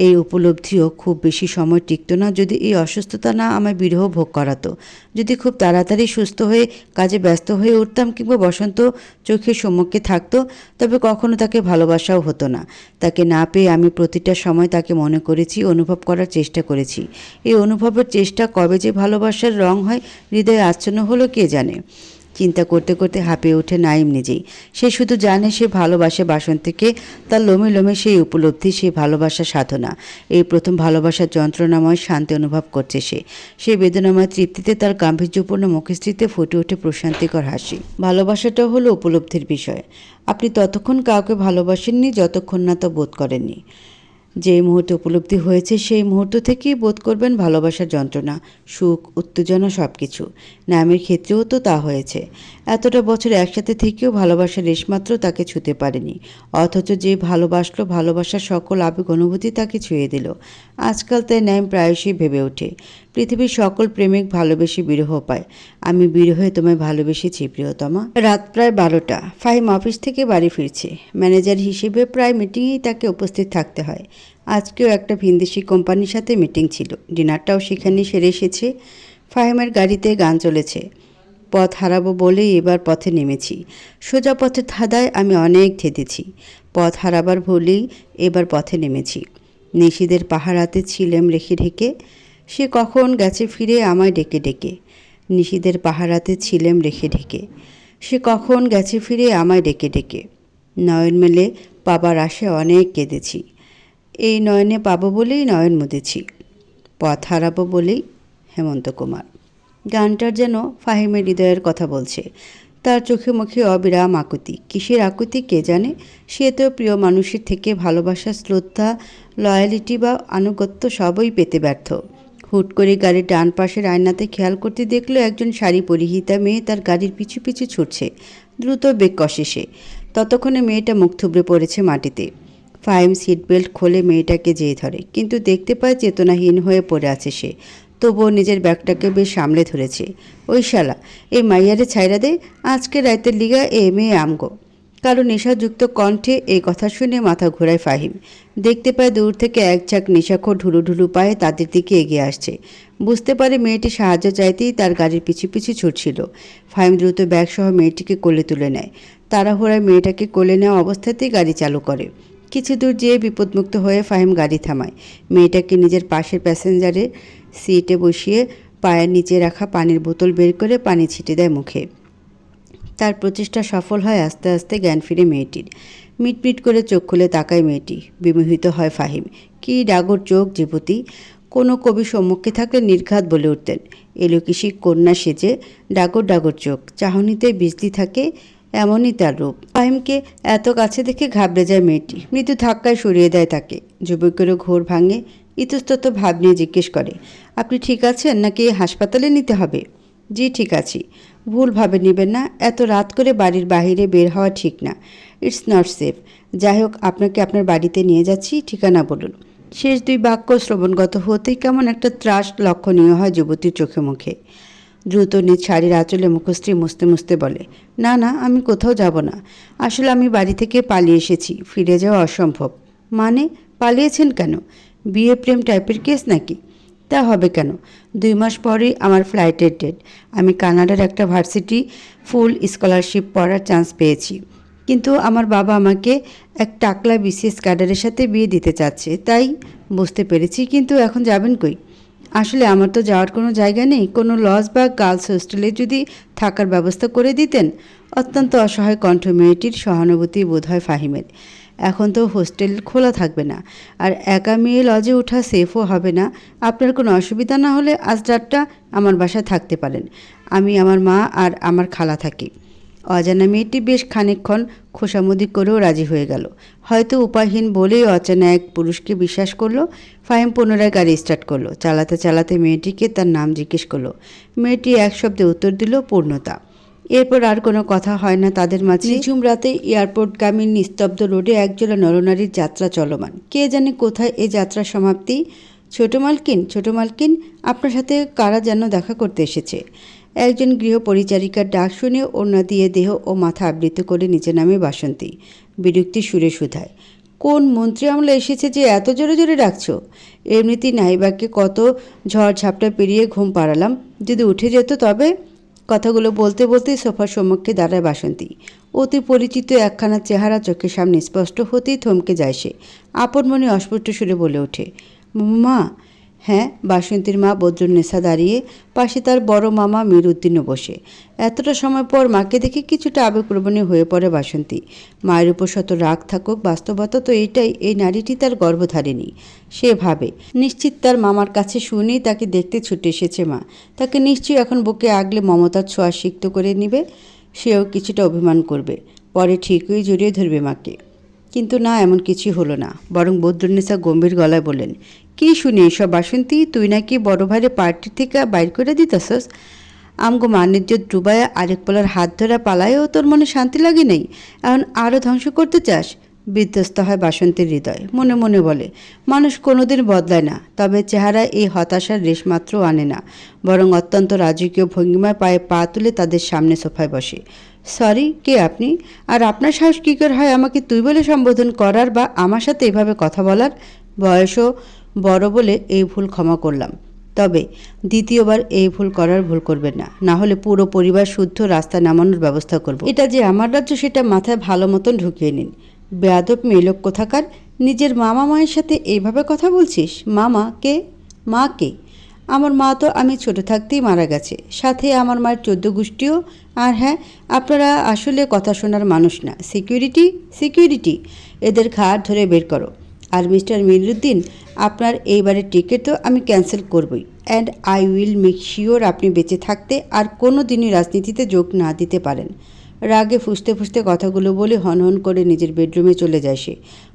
Speaker 1: এই উপলব্ধিও খুব বেশি সময় টিকত না যদি এই অসুস্থতা না আমায় বিরহ ভোগ করাতো। যদি খুব তাড়াতাড়ি সুস্থ হয়ে কাজে ব্যস্ত হয়ে উঠতাম কিংবা বসন্ত চোখের সম্মুখে থাকতো, তবে কখনো তাকে ভালোবাসাও হতো না। তাকে না পেয়ে আমি প্রতিটা সময় তাকে মনে করেছি, অনুভব করার চেষ্টা করেছি। এই অনুভবের চেষ্টা কবে যে ভালোবাসার রং হয়, হৃদয়ে আচ্ছন্ন হলো কে জানে। চিন্তা করতে করতে হাঁপিয়ে ওঠে নাইম নিজেই। সে শুধু জানে সে ভালোবাসে বাসন্তীকে। তার লোমে লোমে সেই উপলব্ধি, সেই ভালোবাসা সাধনা। এই প্রথম ভালোবাসার যন্ত্রণাময় শান্তি অনুভব করছে সে। সেই বেদনাময় তৃপ্তিতে তার গাম্ভীর্যপূর্ণ মুখশ্রীতে ফুটে ওঠে প্রশান্তিকর হাসি। ভালোবাসাটা হলো উপলব্ধির বিষয়। আপনি ততক্ষণ কাউকে ভালোবাসেননি যতক্ষণ না তা বোধ করেননি। যে মুহূর্তে উপলব্ধি হয়েছে সেই মুহূর্ত থেকেই বোধ করবেন ভালোবাসার যন্ত্রণা, সুখ, উত্তেজনা, সব কিছু। নামের ক্ষেত্রেও তো তা হয়েছে। এতটা বছর একসাথে থেকেও ভালোবাসার রেশমাত্র তাকে ছুঁতে পারেনি। অথচ যে ভালোবাসলো, ভালোবাসার সকল আবেগ অনুভূতি তাকে ছুঁয়ে দিল। আজকাল তাই নাইম প্রায়শই ভেবে ওঠে, পৃথিবীর সকল প্রেমিক ভালোবেসে বিরহ পায়। আমি বিরহে তোমায় ভালোবেসেছি প্রিয়তমা। রাত প্রায় 12টা। ফাহিম অফিস থেকে বাড়ি ফিরছে। ম্যানেজার হিসেবে প্রায় মিটিংয়েই তাকে উপস্থিত থাকতে হয়। আজকেও একটা ভিনদেশি কোম্পানির সাথে মিটিং ছিল। ডিনারটাও সেখানেই সেরে এসেছে। ফাহিমের গাড়িতে গান চলেছে। পথ হারাবো বলেই এবার পথে নেমেছি। সোজা পথের ধাঁধায় আমি অনেক থেতেছি। পথ হারাবার ভুলেই এবার পথে নেমেছি। নিশিদের পাহারাতে ছিলেম রেখে ঢেকে। সে কখন গেছে ফিরে আমায় ডেকে ডেকে। নিশিদের পাহারাতে ছিলেম রেখে ঢেকে। সে কখন গেছে ফিরে আমায় ডেকে ডেকে। নয়ন মেলে পাবার আশে অনেক কেঁদেছি, এই নয়নে পাবো বলেই নয়ন মুদেছি, পথ হারাবো বলেই। হেমন্ত কুমার। গানটার যেন ফাহিমের হৃদয়ের কথা বলছে। তার চোখে মুখে অবিরাম আকুতি। কিসের আকুতি কে জানে। সে তো প্রিয় মানুষের থেকে ভালোবাসা, শ্রদ্ধা, লয়ালিটি বা আনুগত্য সবই পেতে ব্যর্থ। হুট করে গাড়ির ডান পাশের আয়নাতে খেয়াল করতে দেখলো একজন শাড়ি পরিহিতা মেয়ে তার গাড়ির পিছু পিছু ছুটছে। দ্রুত বেগ কষে সে। ততক্ষণে মেয়েটা মুখ থুবড়ে পড়েছে মাটিতে। ফাহিম সিট বেল্ট খোলে মেয়েটাকে যেয়ে ধরে, কিন্তু দেখতে পায় চেতনাহীন হয়ে পড়ে আছে সে। তবুও নিজের ব্যাগটাকে বেশ সামলে ধরেছে। ওই শালা, এই মাইয়ারে ছাইরা দে, আজকে রাতের লিগা এ মেয়ে আমগো। কারো নেশাযুক্ত কণ্ঠে এই কথা শুনে মাথা ঘোরায় ফাহিম। দেখতে পায় দূর থেকে এক ঝাঁক নেশাখোর ঢুলু ঢুলু পায়ে তাদের দিকে এগিয়ে আসছে। বুঝতে পারে মেয়েটি সাহায্য চাইতেই তার গাড়ির পিছু পিছু ছুটছিল। ফাহিম দ্রুত ব্যাগসহ মেয়েটিকে কোলে তুলে নেয়। তাড়াহুড়ায় মেয়েটাকে কোলে নেওয়া অবস্থাতেই গাড়ি চালু করে। কিছু দূর যেয়ে বিপদমুক্ত হয়ে ফাহিম গাড়ি থামায়। মেয়েটাকে নিজের পাশের প্যাসেঞ্জারের সিটে বসিয়ে পায়ের নিচে রাখা পানির বোতল বের করে পানি ছিটে দেয় মুখে। তার প্রচেষ্টা সফল হয়। আস্তে আস্তে জ্ঞান ফিরে মেয়েটির। মিটমিট করে চোখ খুলে তাকায় মেয়েটি। বিমোহিত হয় ফাহিম। কী ডাগর চোখ যুবতী! কোনো কবি সম্মুখে থাকলে নির্ঘাত বলে উঠতেন, এলোকিসী কন্যা সেজে ডাগর ডাগর চোখ, চাহনিতে বিজলি থাকে, এমনই তার রূপ। ফাহিমকে এত কাছে দেখে ঘাবড়ে যায় মেয়েটি। মৃদু ধাক্কায় সরিয়ে দেয় তাকে। যুবকেরও ঘোর ভাঙে। ইতস্তত ভাব নিয়ে জিজ্ঞেস করে, আপনি ঠিক আছেন নাকি হাসপাতালে নিতে হবে? জি ঠিক আছি। ভুলভাবে নেবেন না, এত রাত করে বাড়ির বাইরে বের হওয়া ঠিক না। It's not safe. যাই হোক, আপনাকে আপনার বাড়িতে নিয়ে যাচ্ছি, ঠিকানা বলুন। শেষ দুই বাক্য শ্রবণগত হতেই কেমন একটা ত্রাস লক্ষণীয় হয় যুবতীর চোখে মুখে। দ্রুত নিজ শাড়ির আঁচলে মুখশ্রী মুছতে মুছতে বলে, না না, আমি কোথাও যাব না। আসলে আমি বাড়ি থেকে পালিয়ে এসেছি, ফিরে যাওয়া অসম্ভব। মানে, পালিয়েছেন কেন? বিয়ে প্রেম টাইপের কেস নাকি? তা হবে কেন? 2 মাস পরেই আমার ফ্লাইটের ডেট। আমি কানাডার একটা ভার্সিটি ফুল স্কলারশিপ পড়ার চান্স পেয়েছি, কিন্তু আমার বাবা আমাকে এক টাকলা বিসিএস ক্যাডারের সাথে বিয়ে দিতে চাচ্ছে। তাই বুঝতে পেরেছি, কিন্তু এখন যাবেন কই? আসলে আমার তো যাওয়ার কোনো জায়গা নেই। কোনো লজ বা গার্লস হোস্টেলে যদি থাকার ব্যবস্থা করে দিতেন। অত্যন্ত অসহায় কণ্ঠ মেয়েটির। সহানুভূতি বোধ হয় ফাহিমের। এখন তো হোস্টেল খোলা থাকবে না, আর একা মেয়ে লজে ওঠা সেফও হবে না। আপনার কোনো অসুবিধা না হলে আজ রাতটা আমার বাসায় থাকতে পারেন। আমি, আমার মা আর আমার খালা থাকি। অজানা মেয়েটি বেশ খানিকক্ষণ খোসামুদি করেও রাজি হয়ে গেল। হয়তো উপায়হীন বলেই অচেনা এক পুরুষকে বিশ্বাস করলো। ফাহিম পুনরায় গাড়ি স্টার্ট করলো। চালাতে চালাতে মেয়েটিকে তার নাম জিজ্ঞেস করলো। মেয়েটি এক শব্দে উত্তর দিল, পূর্ণতা। এরপর আর কোনো কথা হয় না তাদের মাঝে। নিঝুম রাতে এয়ারপোর্টগামী নিস্তব্ধ রোডে একজোড়া নরনারীর যাত্রা চলমান। কে জানে কোথায় এ যাত্রার সমাপ্তি। ছোট মালকিন, ছোট মালকিন, আপনার সাথে কারা যেন দেখা করতে এসেছে। একজন গৃহপরিচারিকার ডাক শুনে ওড়না দিয়ে দেহ ও মাথা আবৃত করে নিচে নামে বাসন্তী। বিরক্তি সুরে শুধায়, কোন মন্ত্রী আমলা এসেছে যে এত জোরে জোরে ডাকছো? এমনিতেই নাইবাকে কত ঝড় ঝাপটা পেরিয়ে ঘুম পাড়ালাম, যদি উঠে যেত তবে। কথাগুলো বলতে বলতেই সোফার সম্মুখে দাঁড়ায় বাসন্তী। অতি পরিচিত একখানা চেহারা চোখের সামনে স্পষ্ট হতেই থমকে যায় সে। আপন মনে অস্পষ্ট সুরে বলে ওঠে, মা। হ্যাঁ, বাসন্তীর মা বদরুন্নেসা দাঁড়িয়ে, পাশে তার বড় মামা মীর উদ্দিনও বসে। এতটা সময় পর মাকে দেখে কিছুটা আবেগপ্রবণী হয়ে পড়ে বাসন্তী। মায়ের উপর শত রাগ থাকুক, বাস্তবতা তো এইটাই, এই নারীটি তার গর্ভধারিণী। সে ভাবে, নিশ্চিত তার মামার কাছে শুনেই তাকে দেখতে ছুটে এসেছে মা। তাকে নিশ্চয়ই এখন বুকে আগলে মমতার ছোঁয়া সিক্ত করে নিবে। সেও কিছুটা অভিমান করবে, পরে ঠিকই জড়িয়ে ধরবে মাকে। কিন্তু না, এমন কিছু হলো না। বরং বদরুন্নেসা গম্ভীর গলায় বললেন, কি শুনি এসব বাসন্তী? তুই নাকি বড় ভাইরে পার্টি থেকে বাইর করে দিতেছস? আমগো মানিজ্যত ডুবাইয়া আরেক পোলার হাত ধরা পালায়ও তোর মনে শান্তি লাগে নেই, এখন আরও ধ্বংস করতে চাস? বিধ্বস্ত হয় বাসন্তীর হৃদয়। মনে মনে বলে, মানুষ কোনোদিন বদলায় না, তবে চেহারায় এই হতাশার রেশমাত্র আনে না। বরং অত্যন্ত রাজকীয় ভঙ্গিমায় পায়ে পা তুলে তাদের সামনে সোফায় বসে। সরি, কে আপনি? আর আপনার সাহস কী করে হয় আমাকে তুই বলে সম্বোধন করার বা আমার সাথে এভাবে কথা বলার? বয়সও বড় বলে এই ভুল ক্ষমা করলাম, তবে দ্বিতীয়বার এই ভুল করবেন না, না হলে পুরো পরিবার শুদ্ধ রাস্তায় নামানোর ব্যবস্থা করব। এটা যে আমার রাজ্য সেটা মাথায় ভালো মতন ঢুকিয়ে নিন। বেয়াদব মেয়েলোক কোথাকার, নিজের মামা মায়ের সাথে এইভাবে কথা বলছিস? মামা কে? মা কে? আমার মা তো আমি ছোট থাকতেই মারা গেছে, সাথে আমার মায়ের 14 গোষ্ঠীও। আর হ্যাঁ, আপনারা আসলে কথা শোনার মানুষ না। সিকিউরিটি সিকিউরিটি, এদের ঘাড় ধরে বের করো। আর মিস্টার মিনুদ্দিন, আপনার এইবারের টিকিট তো আমি ক্যান্সেল করবই, and I will make sure আপনি বেঁচে থাকতে আর কোনো দিনই রাজনীতিতে যোগ না দিতে পারেন। রাগে ফুঁসতে ফুঁসতে কথাগুলো বলে হনহন করে নিজের বেডরুমে চলে যায় সে।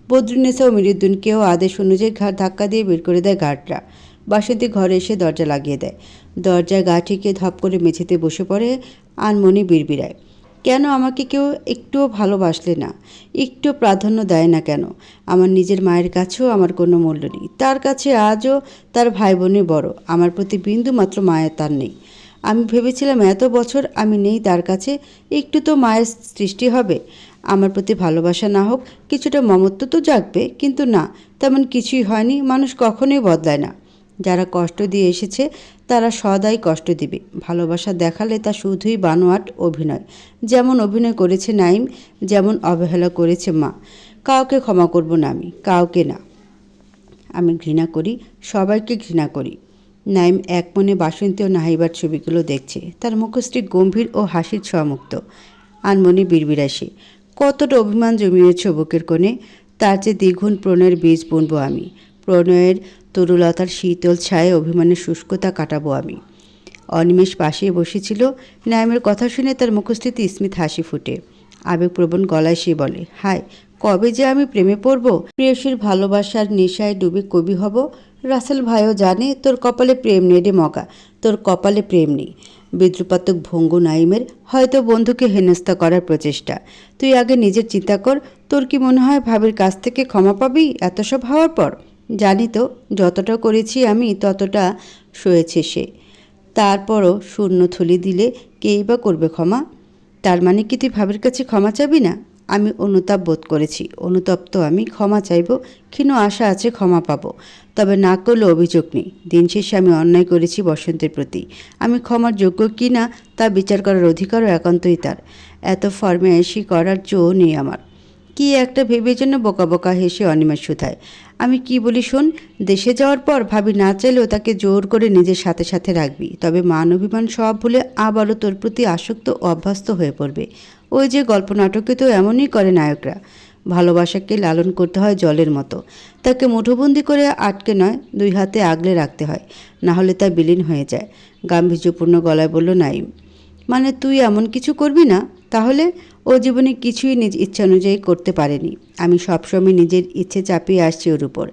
Speaker 1: বদরুন্নেসা ও মিনুদ্দিনকেও আদেশ অনুযায়ী ঘাড় ধাক্কা দিয়ে বের করে দেয় গার্ডরা। বাসন্তী ঘরে এসে দরজা লাগিয়ে দেয়। দরজায় গা ঠেকিয়ে ধপ করে মেঝেতে বসে পড়ে। আনমনে বিড়বিড়ায়, কেন আমাকে কেউ একটুও ভালোবাসলে না, একটু প্রাধান্য দেয় না কেন? আমার নিজের মায়ের কাছেও আমার কোনো মূল্য নেই, তার কাছে আজও তার ভাই বোনই বড়। আমার প্রতি বিন্দু মাত্র মায়া তার নেই। আমি ভেবেছিলাম এত বছর আমি নেই তার কাছে, একটু তো মায়ের সৃষ্টি হবে। আমার প্রতি ভালোবাসা না হোক, কিছুটা মমত্ব তো জাগবে, কিন্তু না, তেমন কিছুই হয়নি। মানুষ কখনোই বদলায় না। যারা কষ্ট দিয়ে এসেছে তারা সদাই কষ্ট দিবে। ভালোবাসা দেখালে তা শুধুই বানোয়াট অভিনয়। যেমন অভিনয় করেছে নাইম, যেমন অবহেলা করেছে মা। কাউকে ক্ষমা করব না আমি, কাউকে না। আমি ঘৃণা করি, সবাইকে ঘৃণা করি। নাইম এক মনে বাসন্তী ও নাহিবার ছবিগুলো দেখছে। তার মুখশ্রী গম্ভীর ও হাসির ছোঁয়ামুক্ত। আনমনে বিড়বিড়াসে, কতটা অভিমান জমিয়েছ বুকের কোণে, তার চেয়ে দ্বিগুণ প্রণয়ের বীজ বুনব আমি। প্রণয়ের তরুলতার শীতল ছায়ে অভিমানের শুষ্কতা কাটাবো আমি। অনিমেষ পাশে বসেছিল। নাইমের কথা শুনে তার মুখস্থিতি স্মিত হাসি ফুটে। আবেগপ্রবণ গলায় সে বলে, হায়, কবে যে আমি প্রেমে পড়ব, প্রেয়সীর ভালোবাসার নেশায় ডুবে কবি হব। রাসেল ভাইও জানে তোর কপালে প্রেম নেই রে মগা, তোর কপালে প্রেম নেই। বিদ্রুপাত্মক ভঙ্গু নাইমের। হয়তো বন্ধুকে হেনস্থা করার প্রচেষ্টা। তুই আগে নিজের চিন্তা কর, তোর কি মনে হয় ভাবির কাছ থেকে ক্ষমা পাবি এত সব হওয়ার পর? জানি তো, যতটা করেছি আমি ততটা সয়েছে সে। তারপরও শূন্য থলি দিলে কেই বা করবে ক্ষমা? তার মানে কি তুই ভাবির কাছে ক্ষমা চাবি না? আমি অনুতাপ বোধ করেছি, অনুতপ্ত আমি। ক্ষমা চাইব, ক্ষীণ আশা আছে ক্ষমা পাবো, তবে না করলে অভিযোগ নেই। দিন শেষে আমি অন্যায় করেছি বসন্তের প্রতি। আমি ক্ষমার যোগ্য কি না তা বিচার করার অধিকারও একান্তই তার। এত ফরমায়েশি করার জো নেই আমার। কি একটা ভেবে যেন বোকা বোকা হেসে অনিমেষ শুধায়, আমি কি বলি শোন, দেশে যাওয়ার পর ভাবি না চাইলেও তাকে জোর করে নিজের সাথে সাথে রাখবি, তবে মান অভিমান সব ভুলে আবারও তোর প্রতি আসক্ত ও অভ্যস্ত হয়ে পড়বে। ওই যে গল্প নাটকে তো এমনই করে নায়করা। ভালোবাসাকে লালন করতে হয় জলের মতো, তাকে মুঠোবন্দি করে আটকে নয়, দুই হাতে আগলে রাখতে হয়, না হলে তা বিলীন হয়ে যায়। গাম্ভীর্যপূর্ণ গলায় বলল নাইম, মানে তুই এমন কিছু করবি না? তাহলে ও জীবনে কিছুই নিজ ইচ্ছা অনুযায়ী করতে পারেনি। আমি সবসময় নিজের ইচ্ছে চাপিয়ে আসছি ওর উপর।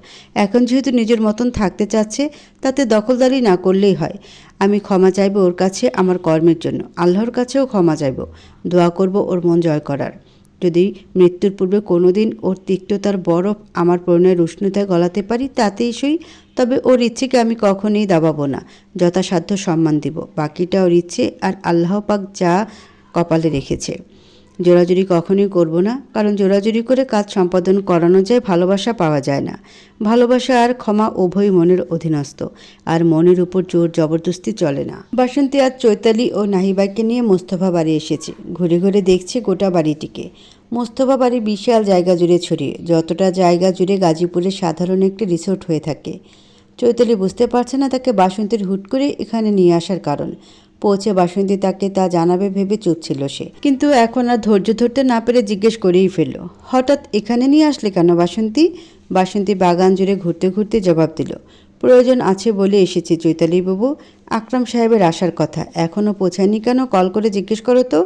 Speaker 1: এখন যেহেতু নিজের মতন থাকতে চাচ্ছে, তাতে দখলদারি না করলেই হয়। আমি ক্ষমা চাইব ওর কাছে আমার কর্মের জন্য, আল্লাহর কাছেও ক্ষমা চাইব, দোয়া করব ওর মন জয় করার। যদি মৃত্যুর পূর্বে কোনো দিন ওর তিক্ততার বরফ আমার প্রণয়ের উষ্ণতায় গলাতে পারি, তাতেই সই। তবে ওর ইচ্ছেকে আমি কখনোই দাবাবো না, যথাসাধ্য সম্মান দিব। বাকিটা ওর ইচ্ছে, আর আল্লাহ পাক যা কপালে রেখেছে। জোরাজুরি কখনোই করব না, কারণ জোরাজুরি করে কাজ সম্পাদন করানো যায়, ভালোবাসা পাওয়া যায় না। ভালোবাসা আর ক্ষমা উভয় মনের অধীনস্থ, আর মনের উপর জোর জবরদস্তি চলে না। বাসন্তী আজ চৈতালি ও নাহিবাকে নিয়ে মোস্তফা বাড়ি এসেছে। ঘুরে ঘুরে দেখছে গোটা বাড়িটিকে। মোস্তফা বাড়ি বিশাল জায়গা জুড়ে ছড়িয়ে, যতটা জায়গা জুড়ে গাজীপুরে সাধারণ একটি রিসোর্ট হয়ে থাকে। চৈতালি বুঝতে পারছে না তাকে বাসন্তীর হুট করে এখানে নিয়ে আসার কারণ। পৌঁছে বাসন্তী তাকে তা জানাবে ভেবে চুপ ছিল সে, কিন্তু এখন আর ধৈর্য ধরতে না পেরে জিজ্ঞেস করেই ফেলল, হঠাৎ এখানে নিয়ে আসলে কেন বাসন্তী? বাসন্তী বাগান জুড়ে ঘুরতে ঘুরতে জবাব দিল, প্রয়োজন আছে বলে এসেছি চৈতালি বাবু। আকরাম সাহেবের আসার কথা এখনও পৌঁছায়নি কেন? কল করে জিজ্ঞেস করো তো।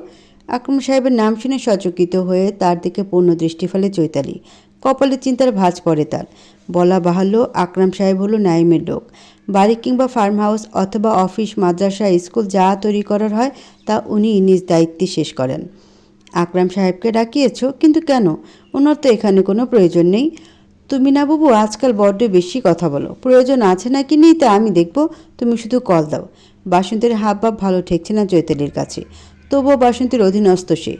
Speaker 1: আকরাম সাহেবের নাম শুনে সচকিত হয়ে তার দিকে পূর্ণ দৃষ্টি ফেলে চৈতালি। কপালে চিন্তার ভাঁজ পড়ে তার। বলা বাহুল্য, আকরাম সাহেব হলো নাইমের লোক। বাড়ি কিংবা ফার্ম হাউস অথবা অফিস, মাদ্রাসা, স্কুল যা তৈরি করার হয় তা উনি নিজ দায়িত্বে শেষ করেন। আকরাম সাহেবকে ডাকিয়েছ, কিন্তু কেন? ওনার তো এখানে কোনো প্রয়োজন নেই। তুমি না বাবু আজকাল বড্ড বেশি কথা বলো। প্রয়োজন আছে নাকি নেই তা আমি দেখব, তুমি শুধু কল দাও। বাসন্তীর হাবভাব ভালো ঠেকছে না চৈতালির কাছে। তবুও বাসন্তীর অধীনস্থ সে,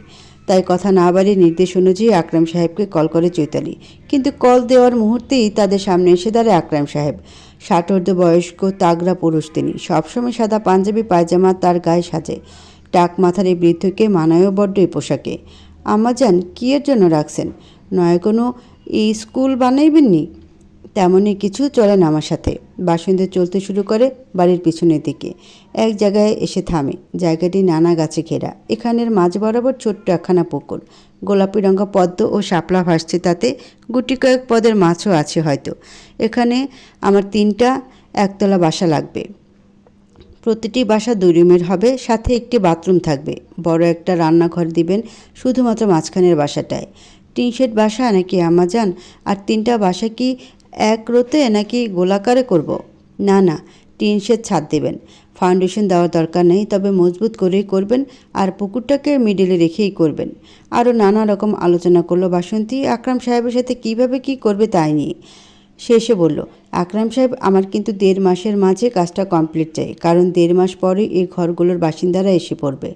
Speaker 1: তাই কথা না বাড়িয়ে নির্দেশ অনুযায়ী আকরাম সাহেবকে কল করে চৈতালি। কিন্তু কল দেওয়ার মুহূর্তেই তাদের সামনে এসে দাঁড়ায় আকরাম সাহেব। ষাটোর্ধ্ব বয়স্ক তাগড়া পুরুষ তিনি। সবসময় সাদা পাঞ্জাবি পায়জামা তার গায়ে সাজে। টাক মাথার এই বৃদ্ধকে মানায়ও বড্ড এই পোশাকে। আম্মাজান, কি এর জন্য রাখছেন? নয় কোনো এই স্কুল বানাইবেননি? তেমনই কিছু চলেন আমার সাথে। বাসন্তী চলতে শুরু করে বাড়ির পিছনের দিকে। এক জায়গায় এসে থামে। জায়গাটি নানা গাছে ঘেরা। এখানের মাঝ বরাবর ছোট্ট একখানা পুকুর। গোলাপি রঙা পদ্ম ও শাপলা ভাসছে তাতে। গুটি কয়েক পদের মাছও আছে হয়তো। এখানে আমার 3টা একতলা বাসা লাগবে। প্রতিটি বাসা 2 রুমের হবে, সাথে একটি বাথরুম থাকবে। বড় একটা রান্নাঘর দিবেন শুধুমাত্র মাঝখানের বাসাটায়। টিন শেড বাসা নাকি আমাজান? আর 3টা বাসা কি এক রোতে নাকি গোলাকারে করব? না না, টিন শেড ছাদ দেবেন। ফাউন্ডেশন দেওয়ার দরকার নেই, তবে মজবুত করেই করবেন। আর পুকুরটাকে মিডিলে রেখেই করবেন। আরও নানা রকম আলোচনা করলো বাসন্তী আকরাম সাহেবের সাথে কিভাবে কি করবে তাই নিয়ে। শেষে বলল, আকরাম সাহেব, আমার কিন্তু 1.5 মাসের মাঝে কাজটা কমপ্লিট চাই, কারণ 1.5 মাস পরে এই ঘরগুলোর বাসিন্দারা এসে পড়বে।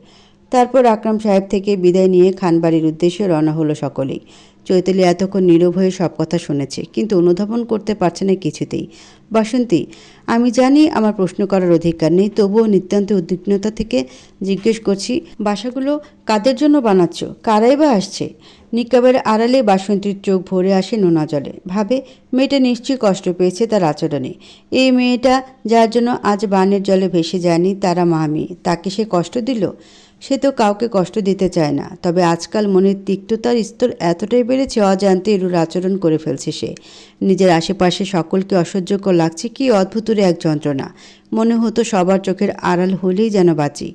Speaker 1: তারপর আকরাম সাহেব থেকে বিদায় নিয়ে খানবাড়ির উদ্দেশ্যে রওনা হলো সকলেই। চৈতালি এতক্ষণ নীরব হয়ে সব কথা শুনেছে, কিন্তু অনুধাবন করতে পারছে না কিছুতেই। বাসন্তী, আমি জানি আমার প্রশ্ন করার অধিকার নেই, তবুও নিতান্ত উদ্বিগ্নতা থেকে জিজ্ঞেস করছি, বাসাগুলো কাদের জন্য বানাচ্ছ? কারাই বা আসছে? নিকাবের আড়ালে বাসন্তীর চোখ ভরে আসে নোনা জলে। ভাবে, মেয়েটা নিশ্চয়ই কষ্ট পেয়েছে তার আচরণে। এই মেয়েটা যার জন্য আজ বানের জলে ভেসে যায়নি, তারা মা মেয়ে, তাকে সে কষ্ট দিল? সে তো কাউকে কষ্ট দিতে চায় না, তবে আজকাল মনের তিক্ততার স্তর এতটাই বেড়েছে, অজান্তে এরূপ আচরণ করে ফেলছে সে। নিজের আশেপাশে সকলকে অসহ্যকর লাগছে, কি অদ্ভুতরে এক যন্ত্রণা। মনে হতো সবার চোখের আড়াল হলেই যেন বাঁচি।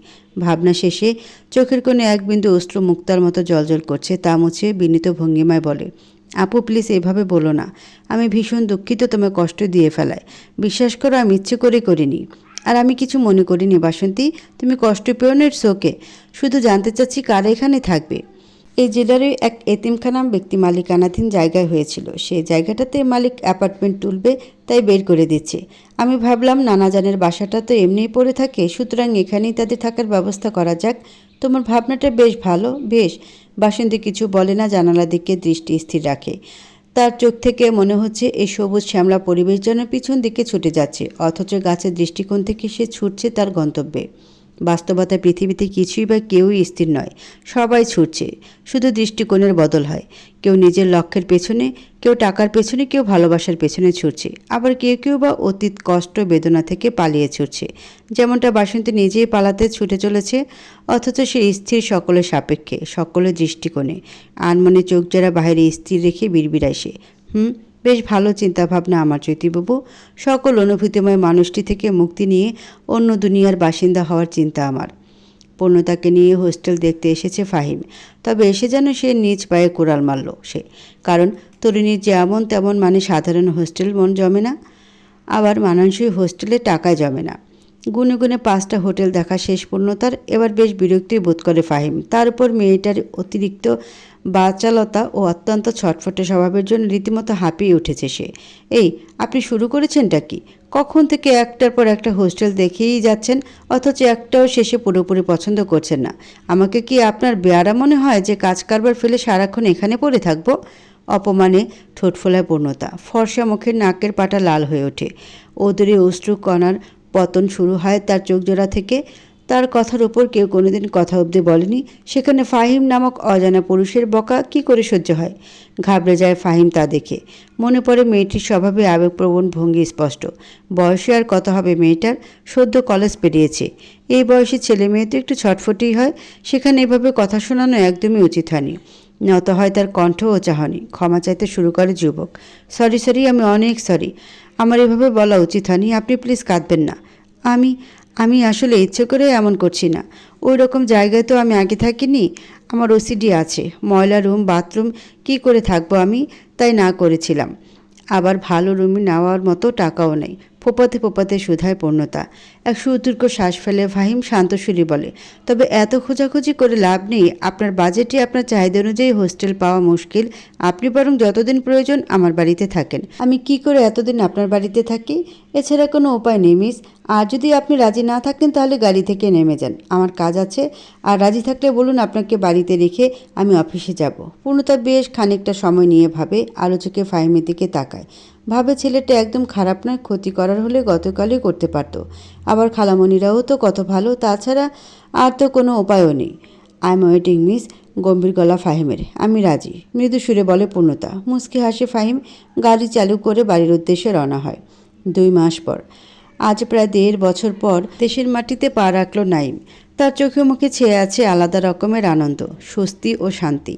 Speaker 1: ভাবনা শেষে চোখের কোণে এক বিন্দু অশ্রু মুক্তার মতো জলজল করছে, তা মুছে বিনীত ভঙ্গিমায় বলে, আপু প্লিজ এভাবে বলো না। আমি ভীষণ দুঃখিত তোমায় কষ্ট দিয়ে ফেলায়। বিশ্বাস করো, আমি ইচ্ছে করে করিনি। আর আমি কিছু মনে করিনি বাসন্তী, তুমি কষ্ট পেও না, ইটস ওকে। শুধু জানতে চাচ্ছি কারা এখানে থাকবে। এই জেলারই এক এতিমখানা ব্যক্তি মালিকানাধীন জায়গায় হয়েছিল। সেই জায়গাটাতে মালিক অ্যাপার্টমেন্ট তুলবে, তাই বের করে দিচ্ছে। আমি ভাবলাম নানাজানের বাসাটা তো এমনিই পড়ে থাকে, সুতরাং এখানেই তাদের থাকার ব্যবস্থা করা যাক। তোমার ভাবনাটা বেশ ভালো। বেশ। বাসন্তী কিছু বলে না, জানালার দিকে দৃষ্টি স্থির রাখে। তার চোখ থেকে মনে হচ্ছে এই সবুজ শ্যামলা পরিবেশ যেন পিছন দিকে ছুটে যাচ্ছে, অথচ গাছের দৃষ্টিকোণ থেকে সে ছুটছে তার গন্তব্যে। বাস্তবতায় পৃথিবীতে কিছুই বা কেউই স্থির নয়, সবাই ছুটছে, শুধু দৃষ্টিকোণের বদল হয়। কেউ নিজের লক্ষ্যের পেছনে, কেউ টাকার পেছনে, কেউ ভালোবাসার পেছনে ছুটছে, আবার কেউ কেউ বা অতীত কষ্ট বেদনা থেকে পালিয়ে ছুটছে, যেমনটা বাসন্তী নিজেই পালাতে ছুটে চলেছে। অথচ সে স্থির সকলের সাপেক্ষে, সকলের দৃষ্টিকোণে। আনমনে চোখ যারা বাইরে স্থির রেখে বিড়বিড়ায় সে। বেশ ভালো চিন্তাভাবনা আমার জ্যোতিবাবু। সকল অনুভূতিময় মানুষটি থেকে মুক্তি নিয়ে অন্য দুনিয়ার বাসিন্দা হওয়ার চিন্তা আমার। পূর্ণতাকে নিয়ে হোস্টেল দেখতে এসেছে ফাহিম, তবে এসে যেন সে নিজ পায়ে কুড়াল মারল সে। কারণ তরুণীর যেমন তেমন মানে সাধারণ হোস্টেল মন জমে না, আবার মানানসই হোস্টেলে টাকায় জমে না। গুনে গুনে 5টা হোটেল দেখা শেষ পূর্ণতার। এবার বেশ বিরক্তি বোধ করে ফাহিম। তার উপর মেয়েটার অতিরিক্ত বাচালতা ও অত্যন্ত ছটফটে স্বভাবের জন্য রীতিমতো হাঁপিয়ে উঠেছে সে। এই, আপনি শুরু করেছেনটা কি? কখন থেকে একটার পর একটা হোস্টেল দেখেই যাচ্ছেন, অথচ একটাও শেষে পুরোপুরি পছন্দ করছেন না। আমাকে কি আপনার বেয়ারা মনে হয় যে কাজ কারবার ফেলে সারাক্ষণ এখানে পড়ে থাকবো? অপমানে ঠোঁট ফোলায় পূর্ণতা। ফর্সা মুখের নাকের পাটা লাল হয়ে ওঠে। ওদরে অশ্রু কণার পতন শুরু হয় তার চোখজোড়া থেকে। তার কথার ওপর কেউ কোনোদিন কথা অবধি বলেনি, সেখানে ফাহিম নামক অজানা পুরুষের বকা কি করে সহ্য হয়? ঘাবড়ে যায় ফাহিম তা দেখে। মনে পড়ে মেয়েটির স্বভাবে আবেগপ্রবণ ভঙ্গি স্পষ্ট। বয়সে আর কত হবে মেয়েটার? সদ্য কলেজ পেরিয়েছে। এই বয়সে ছেলে মেয়ে তো একটু ছটফটেই হয়, সেখানে এভাবে কথা শোনানো একদমই উচিত হয়নি। নত হয় তার কণ্ঠ ও চাহনি। ক্ষমা চাইতে শুরু করে যুবক। সরি সরি, আমি অনেক সরি। আমার এভাবে বলা উচিত হয়নি, আপনি প্লিজ কাঁদবেন না। আমি আমি আসলে ইচ্ছে করে এমন করছি না। ওই রকম জায়গায় তো আমি আগে থাকিনি। আমার ওসিডি আছে, ময়লা রুম বাথরুম কি করে থাকবো আমি, তাই না করেছিলাম। আবার ভালো রুমে নেওয়ার মতো টাকাও নেই। ফোপাতে ফোপাতে শুধায় পূর্ণতা। এক সুদীর্ঘ শ্বাস ফেলে ফাহিম শান্ত সুরে বলে, তবে এত খোঁজাখুঁজি করে লাভ নেই। আপনার বাজেটে আপনার চাহিদা অনুযায়ী হোস্টেল পাওয়া মুশকিল। আপনি বরং যতদিন প্রয়োজন আমার বাড়িতে থাকেন। আমি কি করে এতদিন আপনার বাড়িতে থাকি? এছাড়া কোনো উপায় নেই মিস। আর যদি আপনি রাজি না থাকেন তাহলে গাড়ি থেকে নেমে যান, আমার কাজ আছে। আর রাজি থাকলে বলুন, আপনাকে বাড়িতে রেখে আমি অফিসে যাব। পূর্ণতা বেশ খানিকটা সময় নিয়ে ভাবে, আলোচকে ফাহিমের দিকে তাকায়। ভাবে ছেলেটা একদম খারাপ নয়, ক্ষতি করার হলে গতকালই করতে পারত। আবার খালামণিরাও তো কত ভালো, তাছাড়া আর তো কোনো উপায়ও নেই। I am waiting miss. গম্ভীর গলা ফাহিমের। আমি রাজি, মৃদু সুরে বলে পূর্ণতা। মুচকি হাসে ফাহিম। গাড়ি চালু করে বাড়ির উদ্দেশ্যে রওনা হয়। 2 মাস পর, আজ প্রায় 1.5 বছর পর দেশের মাটিতে পা রাখল নাইম। তার চোখে মুখে ছেয়ে আছে আলাদা রকমের আনন্দ, স্বস্তি ও শান্তি।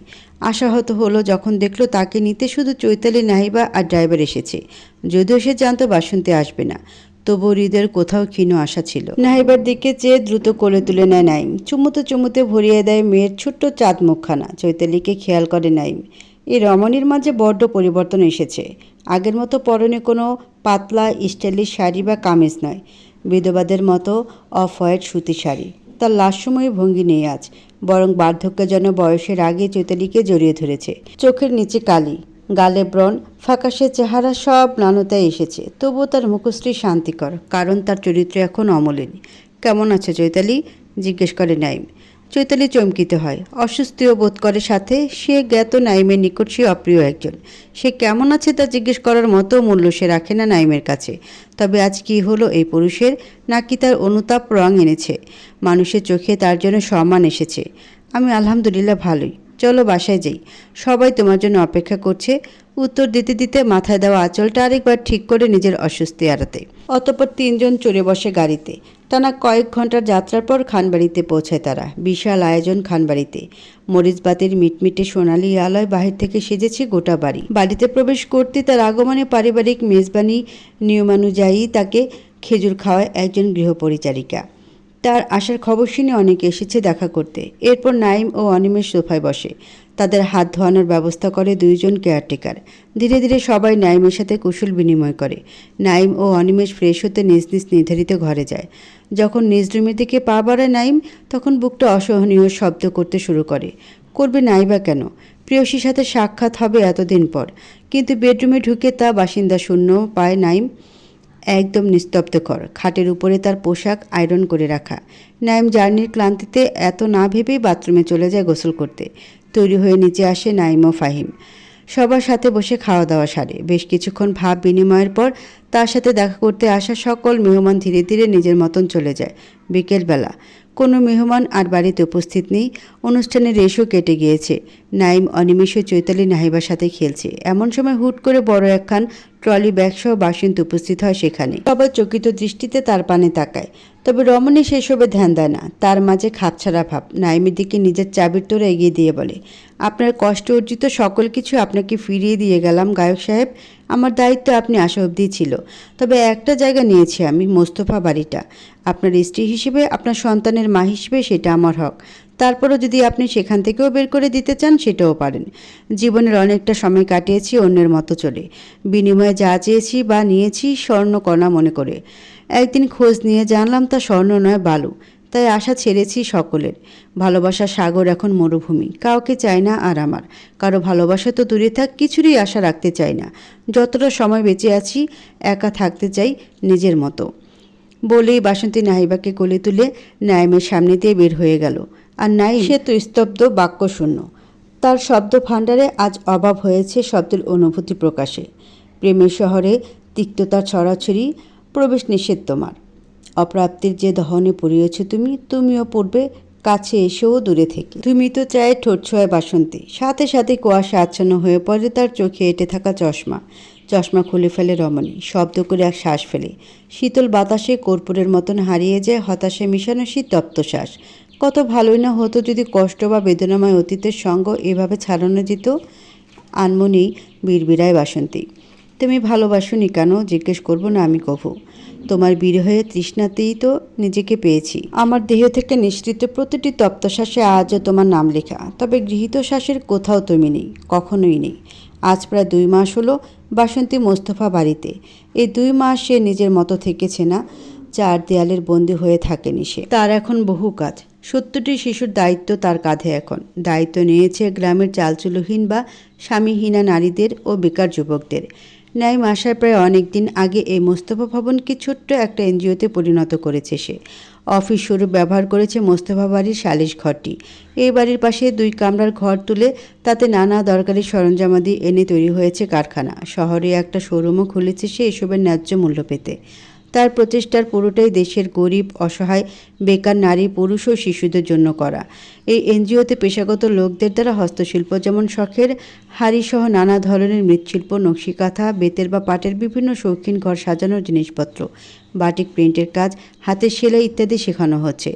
Speaker 1: আশাহত হলো যখন দেখল তাকে নিতে শুধু চৈতালি, নাহিবা আর ড্রাইভার এসেছে। যদিও সে জানতো বাসন্তী আসবে না, তবুও হৃদয়ের কোথাও ক্ষীণ আশা ছিল। নাহিবার দিকে চেয়ে দ্রুত কোলে তুলে নেয় নাইম। চুমুতে চুমুতে ভরিয়ে দেয় মেয়ের ছোট্ট চাঁদ মুখখানা। চৈতালিকে খেয়াল করে নাইম। এই রমণীর মাঝে বড্ড পরিবর্তন এসেছে। আগের মতো পরনে কোনো পাতলা স্টাইলিশ শাড়ি বা কামিজ নয়, বিধবাদের মতো অফ হোয়াইট সুতি শাড়ি। তার লাস্যময়ী ভঙ্গি নেই আজ, বরং বার্ধক্য যেন বয়সের আগে চৈতালিকে জড়িয়ে ধরেছে। চোখের নিচে কালি, গালে ব্রণ, ফ্যাকাশে চেহারা, সব নানতায় এসেছে। তবুও তার মুখশ্রী শান্তিকর, কারণ তার চরিত্র এখন অমলিন। কেমন আছে চৈতালি? জিজ্ঞেস করে নাইম। চৈতালি চমকিত হয়, অস্বস্তিও বোধ করে। সাথে সে জ্ঞাত নাইমের নিকট সে অপ্রিয় একজন। সে কেমন আছে তা জিজ্ঞেস করার মতো মূল্য সে রাখে না নাইমের কাছে। তবে আজ কি হলো এই পুরুষের? নাকি তার অনুতাপ রং এনেছে? মানুষের চোখে তার জন্য সম্মান এসেছে। আমি আলহামদুলিল্লাহ ভালোই। চলো বাসায় যাই, সবাই তোমার জন্য অপেক্ষা করছে। উত্তর দিতে দিতে মাথায় দেওয়া আঁচলটা আরেকবার ঠিক করে নিজের অস্বস্তি এড়াতে। অতঃপর 3 জন চড়ে বসে গাড়িতে। টানা কয়েক ঘন্টার যাত্রার পর খানবাড়িতে পৌঁছায় তারা। বিশাল আয়োজন খানবাড়িতে। মরিচবাতির মিটমিটে সোনালি আলোয় বাহির থেকে সেজেছে গোটা বাড়ি। বাড়িতে প্রবেশ করতে তার আগমনে পারিবারিক মেজবানি নিয়মানুযায়ী তাকে খেজুর খাওয়ায় একজন গৃহপরিচারিকা। তার আসার খবর শুনে অনেকে এসেছে দেখা করতে। এরপর নাইম ও অনিমেষ সোফায় বসে। তাদের হাত ধোয়ানোর ব্যবস্থা করে 2 জন কেয়ারটেকার। ধীরে ধীরে সবাই নাইমের সাথে কুশল বিনিময় করে। নাইম ও অনিমেষ ফ্রেশ হতে নিজ নিজ নির্ধারিত ঘরে যায়। যখন নিজ রুমের দিকে পা বাড়ায় নাইম, তখন বুকটা অসহনীয় শব্দ করতে শুরু করে। করবে নাই বা কেন? প্রেয়সীর সাথে সাক্ষাৎ হবে এতদিন পর। কিন্তু বেডরুমে ঢুকে তা বাসিন্দা শূন্য পায় নাইম। একদম নিস্তব্ধকর। খাটের উপরে তার পোশাক আয়রন করে রাখা। নাইম জার্নির ক্লান্তিতে এত না ভেবেই বাথরুমে চলে যায় গোসল করতে। তৈরি হয়ে নিচে আসে নাইম ও ফাহিম। সবার সাথে বসে খাওয়া দাওয়া সারে। বেশ কিছুক্ষণ ভাব বিনিময়ের পর তার সাথে দেখা করতে আসা সকল মেহমান ধীরে ধীরে নিজের মতন চলে যায়। বিকেলবেলা কোনো মেহমান আর বাড়িতে উপস্থিত নেই। অনুষ্ঠানের রেশও কেটে গিয়েছে। নাইম অনিমেষ ও চৈতালি নাহিবার সাথে খেলছে। এমন সময় হুট করে বড় একখান ট্রলি ব্যাগসহ বাসন্তী উপস্থিত হয় সেখানে। সবাই চকিত দৃষ্টিতে তার পানে তাকায়। তবে রমণী সেসবে ধ্যান দেয় না। তার মাঝে খাপছাড়া ভাব। নাইমের দিকে নিজের চাবির তোরা এগিয়ে দিয়ে বলে, আপনার কষ্ট অর্জিত সকল কিছু আপনাকে ফিরিয়ে দিয়ে গেলাম গায়ক সাহেব। আমার দায়িত্ব আপনি আসা অবধি ছিল। তবে একটা জায়গা নিয়েছি আমি, মোস্তফা বাড়িটা। আপনার স্ত্রী হিসেবে, আপনার সন্তানের মা হিসেবে সেটা আমার হক। তারপরও যদি আপনি সেখান থেকেও বের করে দিতে চান সেটাও পারেন। জীবনের অনেকটা সময় কাটিয়েছি অন্যের মতো চলে। বিনিময়ে যা চেয়েছি বা নিয়েছি স্বর্ণকণা মনে করে। একদিন খোঁজ নিয়ে জানলাম তা স্বর্ণ নয়, বালু। তাই আশা ছেড়েছি সকলের। ভালোবাসার সাগর এখন মরুভূমি। কাউকে চাই না আর আমার। কারো ভালোবাসা তো দূরে থাক, কিছুরই আশা রাখতে চাই না। যতটা সময় বেঁচে আছি একা থাকতে চাই নিজের মতো। বলেই বাসন্তী নাহিবাকে কোলে তুলে নাইমের সামনে দিয়ে বের হয়ে গেল। আর নাইম, সে তো স্তব্ধ, বাক্যশূন্য। তার শব্দ ভাণ্ডারে আজ অভাব হয়েছে শব্দের অনুভূতি প্রকাশে। প্রেমের শহরে তিক্ততার ছড়াছড়ি। প্রবেশ নিষেধ তোমার। অপ্রাপ্তির যে দহনে পড়িয়েছ তুমিও পড়বে, কাছে এসেও দূরে থেকে। তুমি তো চায় ঠোঁট ছোঁয়ায় বাসন্তী। সাথে সাথে কুয়াশা আচ্ছন্ন হয়ে পড়ে তার চোখে এঁটে থাকা চশমা। চশমা খুলে ফেলে রমণী, শব্দ করে এক শ্বাস ফেলে। শীতল বাতাসে কর্পূরের মতন হারিয়ে যায় হতাশায় মিশানো সেই তপ্ত শ্বাস। কত ভালোই না হতো যদি কষ্ট বা বেদনাময় অতীতের সঙ্গ এভাবে ছাড়ানো যেত। আনমনেই বিড়বিড়ায় বাসন্তী, তুমি ভালোবাসোনি কেন? জিজ্ঞেস করবো না আমি কভু। তোমার বিরহে তৃষ্ণাতেই তো নিজেকে পেয়েছি। আমার দেহ থেকে নিঃসৃত প্রতিটি তপ্ত শ্বাসে আজও তোমার নাম লেখা। তবে গৃহীত শ্বাসের কোথাও তুমি নেই, কখনোই নেই। আজ প্রায় 2 মাস হলো বাসন্তী মোস্তফা বাড়িতে। এই 2 মাস সে নিজের মতো থেকেছে না। 4 দেয়ালের বন্দী হয়ে থাকেনি সে। তার এখন বহু কাজ। 70টি শিশুর দায়িত্ব তার কাঁধে এখন। দায়িত্ব নিয়েছে গ্রামের চালচুলোহীন বা স্বামীহীনা নারীদের ও বেকার যুবকদের। নাইম আসার প্রায় অনেক দিন আগে এই মোস্তফা ভবনকে ছোট্ট একটা এনজিওতে পরিণত করেছে সে। অফিস স্বরূপ ব্যবহার করেছে মোস্তফা বাড়ির সালিশ ঘরটি। এই বাড়ির পাশে 2 কামরার ঘর তুলে তাতে নানা দরকারি সরঞ্জামাদি এনে তৈরি হয়েছে কারখানা। শহরে একটা শোরুমও খুলেছে সে এসবের ন্যায্য মূল্য পেতে। তার প্রচেষ্টার পুরোটাই দেশের গরিব, অসহায়, বেকার নারী, পুরুষ ও শিশুদের জন্য করা। এই এনজিওতে পেশাগত লোকদের দ্বারা হস্তশিল্প, যেমন শখের হাড়িসহ নানা ধরনের মৃৎশিল্প, নকশিকাঁথা, বেতের বা পাটের বিভিন্ন শৌখিন ঘর সাজানোর জিনিসপত্র, বাটিক প্রিন্টের কাজ, হাতের সেলাই ইত্যাদি শেখানো হচ্ছে।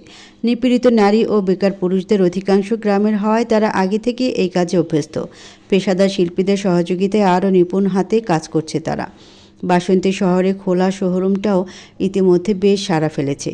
Speaker 1: নিপীড়িত নারী ও বেকার পুরুষদের অধিকাংশ গ্রামের হওয়ায় তারা আগে থেকে এই কাজে অভ্যস্ত। পেশাদার শিল্পীদের সহযোগিতায় আরও নিপুণ হাতে কাজ করছে তারা। বাসন্তী শহরে খোলা শোরুমটাও ইতিমধ্যে বেশ সাড়া ফেলেছে।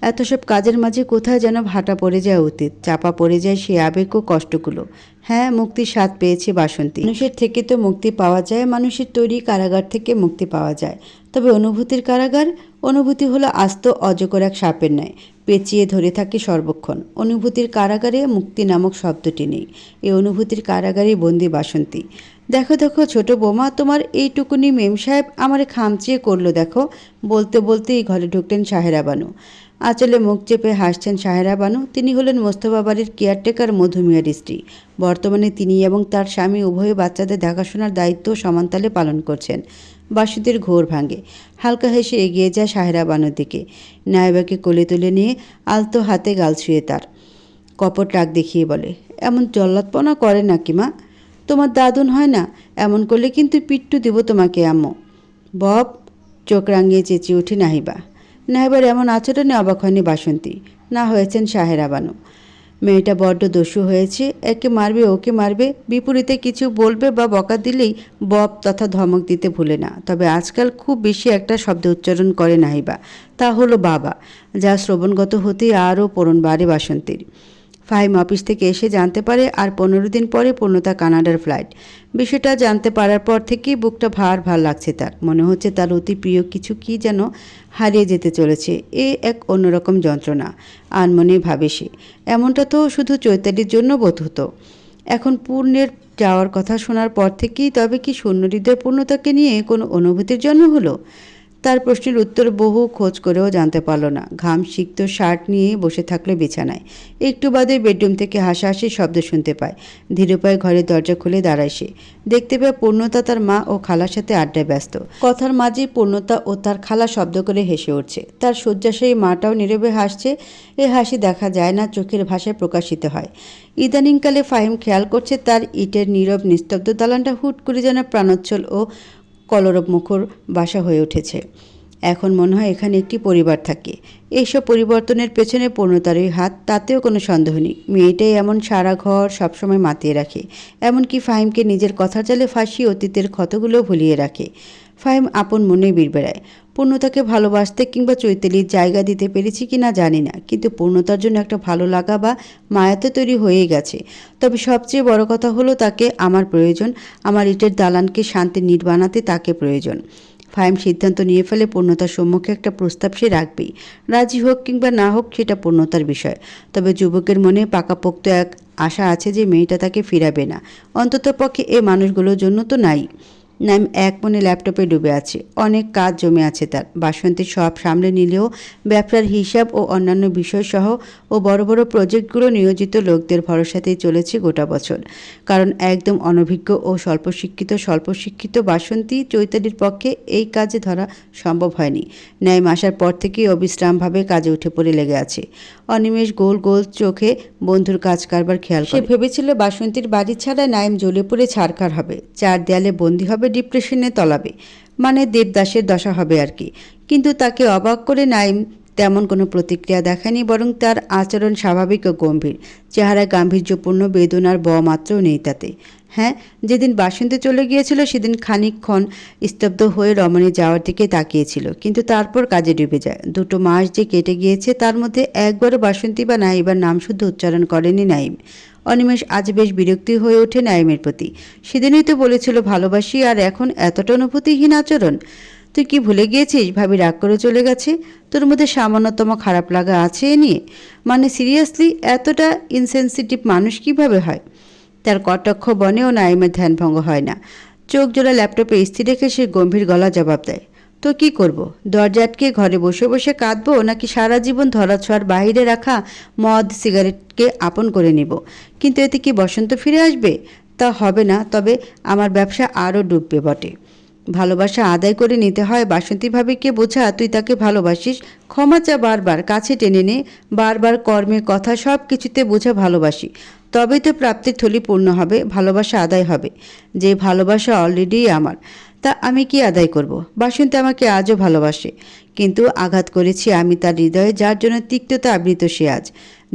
Speaker 1: এত সব কাজের মাঝে কোথায় যেন ভাটা পড়ে যায় অতীত, চাপা পড়ে যায় সে আবেগ ও কষ্টগুলো। হ্যাঁ, মুক্তির স্বাদ পেয়েছে বাসন্তী। মানুষের থেকে তো মুক্তি পাওয়া যায়, মানুষের তৈরি কারাগার থেকে মুক্তি পাওয়া যায়, তবে অনুভূতির কারাগার? অনুভূতি হলো আস্ত অজগর এক সাপের ন্যায়, পেঁচিয়ে ধরে থাকে সর্বক্ষণ। অনুভূতির কারাগারে মুক্তি নামক শব্দটি নেই। এই অনুভূতির কারাগারেই বন্দি বাসন্তী। দেখো দেখো ছোট বৌমা, তোমার এইটুকুনি মেম সাহেব আমারে খামচিয়ে করলো দেখো। বলতে বলতেই ঘরে ঢুকলেন সাহেরা বানু। আঁচলে মুখ চেপে হাসছেন সাহেরা বানু। তিনি হলেন মোস্তফা বাড়ির কেয়ারটেকার মধু মিয়ার স্ত্রী। বর্তমানে তিনি এবং তার স্বামী উভয় বাচ্চাদের দেখাশোনার দায়িত্ব সমানতালে পালন করছেন। বাসুদের ঘোর ভাঙে। হালকা হেসে এগিয়ে যায় সাহেরা বানুর দিকে। নায়েবাকে কোলে তুলে নিয়ে আলতো হাতে গাল ছুঁয়ে তার কপট রাগ দেখিয়ে বলে, এমন জল্লাদপনা করে নাকি মা? তোমার দাদুন হয় না? এমন করলে কিন্তু পিট্টু দিব তোমাকে আম্মু। বব! চোখ রাঙিয়ে চেঁচিয়ে উঠে নাহিবা। নাহিবার এমন আচরণে অবাক হয়নি বাসন্তী, না হয়েছেন সাহেরা বানু। মেয়েটা বড্ড দস্যু হয়েছে, একে মারবে ওকে মারবে, বিপরীতে কিছু বলবে বা বকা দিলেই বব তথা ধমক দিতে ভুলে না। তবে আজকাল খুব বেশি একটা শব্দ উচ্চারণ করে নাহিবা, তা হলো বাবা, যা শ্রবণগত হতেই আরও পূরণ বাড়ে বাসন্তীর। ফাহিম অফিস থেকে এসে জানতে পারে আর 15 দিন পরে পূর্ণতা কানাডার ফ্লাইট। বিষয়টা জানতে পারার পর থেকেই বুকটা ভার ভার লাগছে তার। মনে হচ্ছে তার অতি প্রিয় কিছু কি যেন হারিয়ে যেতে চলেছে। এ এক অন্যরকম যন্ত্রণা। আনমনে ভাবে সে, এমনটা তো শুধু চৈতালির জন্য বোধ হতো। এখন পূর্ণের যাওয়ার কথা শোনার পর থেকেই তবে কি শূন্য হৃদয় পূর্ণতাকে নিয়ে কোনো অনুভূতির জন্ম হলো? তার প্রশ্নের উত্তর বহু খোঁজ করেও জানতে পারল না। ঘাম সিক্ত শার্ট নিয়ে বসে থাকলে বিছানায়। একটু বাদে বেডরুম থেকে হাসাহাসির শব্দ শুনতে পায়। ধীরে পায়ে ঘরের দরজা খুলে দাঁড়ায় সে। দেখতে পায় পূর্ণতা তার মা ও খালার সাথে আড্ডায় ব্যস্ত। কথার মাঝেই পূর্ণতা ও তার খালা শব্দ করে হেসে উঠছে। তার শয্যাশায়ী মাটাও নীরবে হাসছে। এ হাসি দেখা যায় না, চোখের ভাষায় প্রকাশিত হয়। ইদানিংকালে ফাহিম খেয়াল করছে তার ইটের নীরব নিস্তব্ধ দালানটা হুট করে যেন প্রাণোচ্ছল ও কলরব মুখর বাসা হয়ে উঠেছে। এখন মনে হয় এখানে একটি পরিবার থাকে। এইসব পরিবর্তনের পেছনে পূর্ণতারই হাত, তাতেও কোনো সন্দেহ নেই। মেয়েটাই এমন সারা ঘর সবসময় মাতিয়ে রাখে। এমনকি ফাহিমকে নিজের কথার জালে ফাঁসিয়ে অতীতের ক্ষতগুলো ভুলিয়ে রাখে। ফাহিম আপন মনে বিড়বেড়ায়। পূর্ণতাকে ভালোবাসতে কিংবা চৈতালির জায়গা দিতে পেরেছি কি না জানি না, কিন্তু পূর্ণতার জন্য একটা ভালো লাগা বা মায়াতে তৈরি হয়েই গেছে। তবে সবচেয়ে বড় কথা হলো তাকে আমার প্রয়োজন। আমার ইটের দালানকে শান্তির নিট বানাতে তাকে প্রয়োজন। ফাহিম সিদ্ধান্ত নিয়ে ফেলে পূর্ণতার সম্মুখে একটা প্রস্তাব সে রাখবেই। রাজি হোক কিংবা না হোক সেটা পূর্ণতার বিষয়। তবে যুবকের মনে পাকাপোক্ত এক আশা আছে যে মেয়েটা তাকে ফিরাবে না, অন্ততপক্ষে এ মানুষগুলোর জন্য তো নাই। নাইম এক মনে ল্যাপটপে ডুবে আছে। অনেক কাজ জমে আছে তার। বাসন্তী সব সামলে নিলেও ব্যবসার হিসাব ও অন্যান্য বিষয়সহ ও বড় বড় প্রজেক্টগুলো নিয়োজিত লোকদের ভরসাতেই চলেছে গোটা বছর। কারণ একদম অনভিজ্ঞ ও স্বল্পশিক্ষিত বাসন্তী চৈতালির পক্ষে এই কাজে ধরা সম্ভব হয়নি। নাইম আসার পর থেকেই অবিশ্রামভাবে কাজে উঠে পড়ে লেগে আছে। অনিমেষ গোল গোল চোখে বন্ধুর কাজ কারবার খেয়াল করে। সে ভেবেছিল বাসন্তীর বাড়ি ছাড়া নাইম জ্বলে পুড়ে ছারখার হবে, চার দেয়ালে বন্দী হবে, ডিপ্রেশনে তলাবে, মানে দেবদাসের দশা হবে আর কি। কিন্তু তাকে অবাক করে নাইম তেমন কোনো প্রতিক্রিয়া দেখায়নি, বরং তার আচরণ স্বাভাবিক ও গম্ভীর। চেহারায় গাম্ভীর্যপূর্ণ বেদনার মাত্রও নেই তাতে। হ্যাঁ, যেদিন বাসন্তী চলে গিয়েছিল সেদিন খানিকক্ষণ স্তব্ধ হয়ে রমণী যাওয়ার দিকে তাকিয়েছিল, কিন্তু তারপর কাজে ডুবে যায়। 2 মাস যে কেটে গিয়েছে তার মধ্যে একবারও বাসন্তী বা নাইবার নাম শুদ্ধ উচ্চারণ করেনি নাইম। অনিমেষ আজ বেশ বিরক্তি হয়ে ওঠে নাইমের প্রতি। সেদিনই তো বলেছিল ভালোবাসি, আর এখন এতটা অনুভূতিহীন আচরণ। তুই কি ভুলে গিয়েছিস ভাবি রাগ করে চলে গেছে? তোর মধ্যে সামান্যতম খারাপ লাগা আছে এ নিয়ে? মানে সিরিয়াসলি এতটা ইনসেনসিটিভ মানুষ কিভাবে হয়? তার কটাক্ষ বনেও নাইমের ধ্যানভঙ্গ হয় না। চোখ জোড়া ল্যাপটপে স্থির রেখে সে গম্ভীর গলা জবাব দেয়, তো কি করব? দরজা আটকে ঘরে বসে বসে কাঁদবো, নাকি সারা জীবন ধরাছোঁয়ার বাইরে রাখা মদ সিগারেটকে আপন করে নেব? কিন্তু এতে কি বসন্ত ফিরে আসবে? তা হবে না, তবে আমার ব্যবসা আরও ডুববে বটে। ভালোবাসা আদায় করে নিতে হয় বাসন্তী ভাবিকে বোঝা তুই তাকে ভালোবাসিস, ক্ষমা চা বারবার, কাছে টেনে নে, বারবার কর্মে কথা সব কিছুতে বোঝা ভালোবাসি, তবেই তো প্রাপ্তির থলি পূর্ণ হবে, ভালোবাসা আদায় হবে। যে ভালোবাসা অলরেডি আমার, তা আমি কি আদায় করব? বাসন্তী আমাকে আজও ভালোবাসে, কিন্তু আঘাত করেছি আমি তার হৃদয়ে, যার জন্য তিক্ততা আবৃত সে আজ।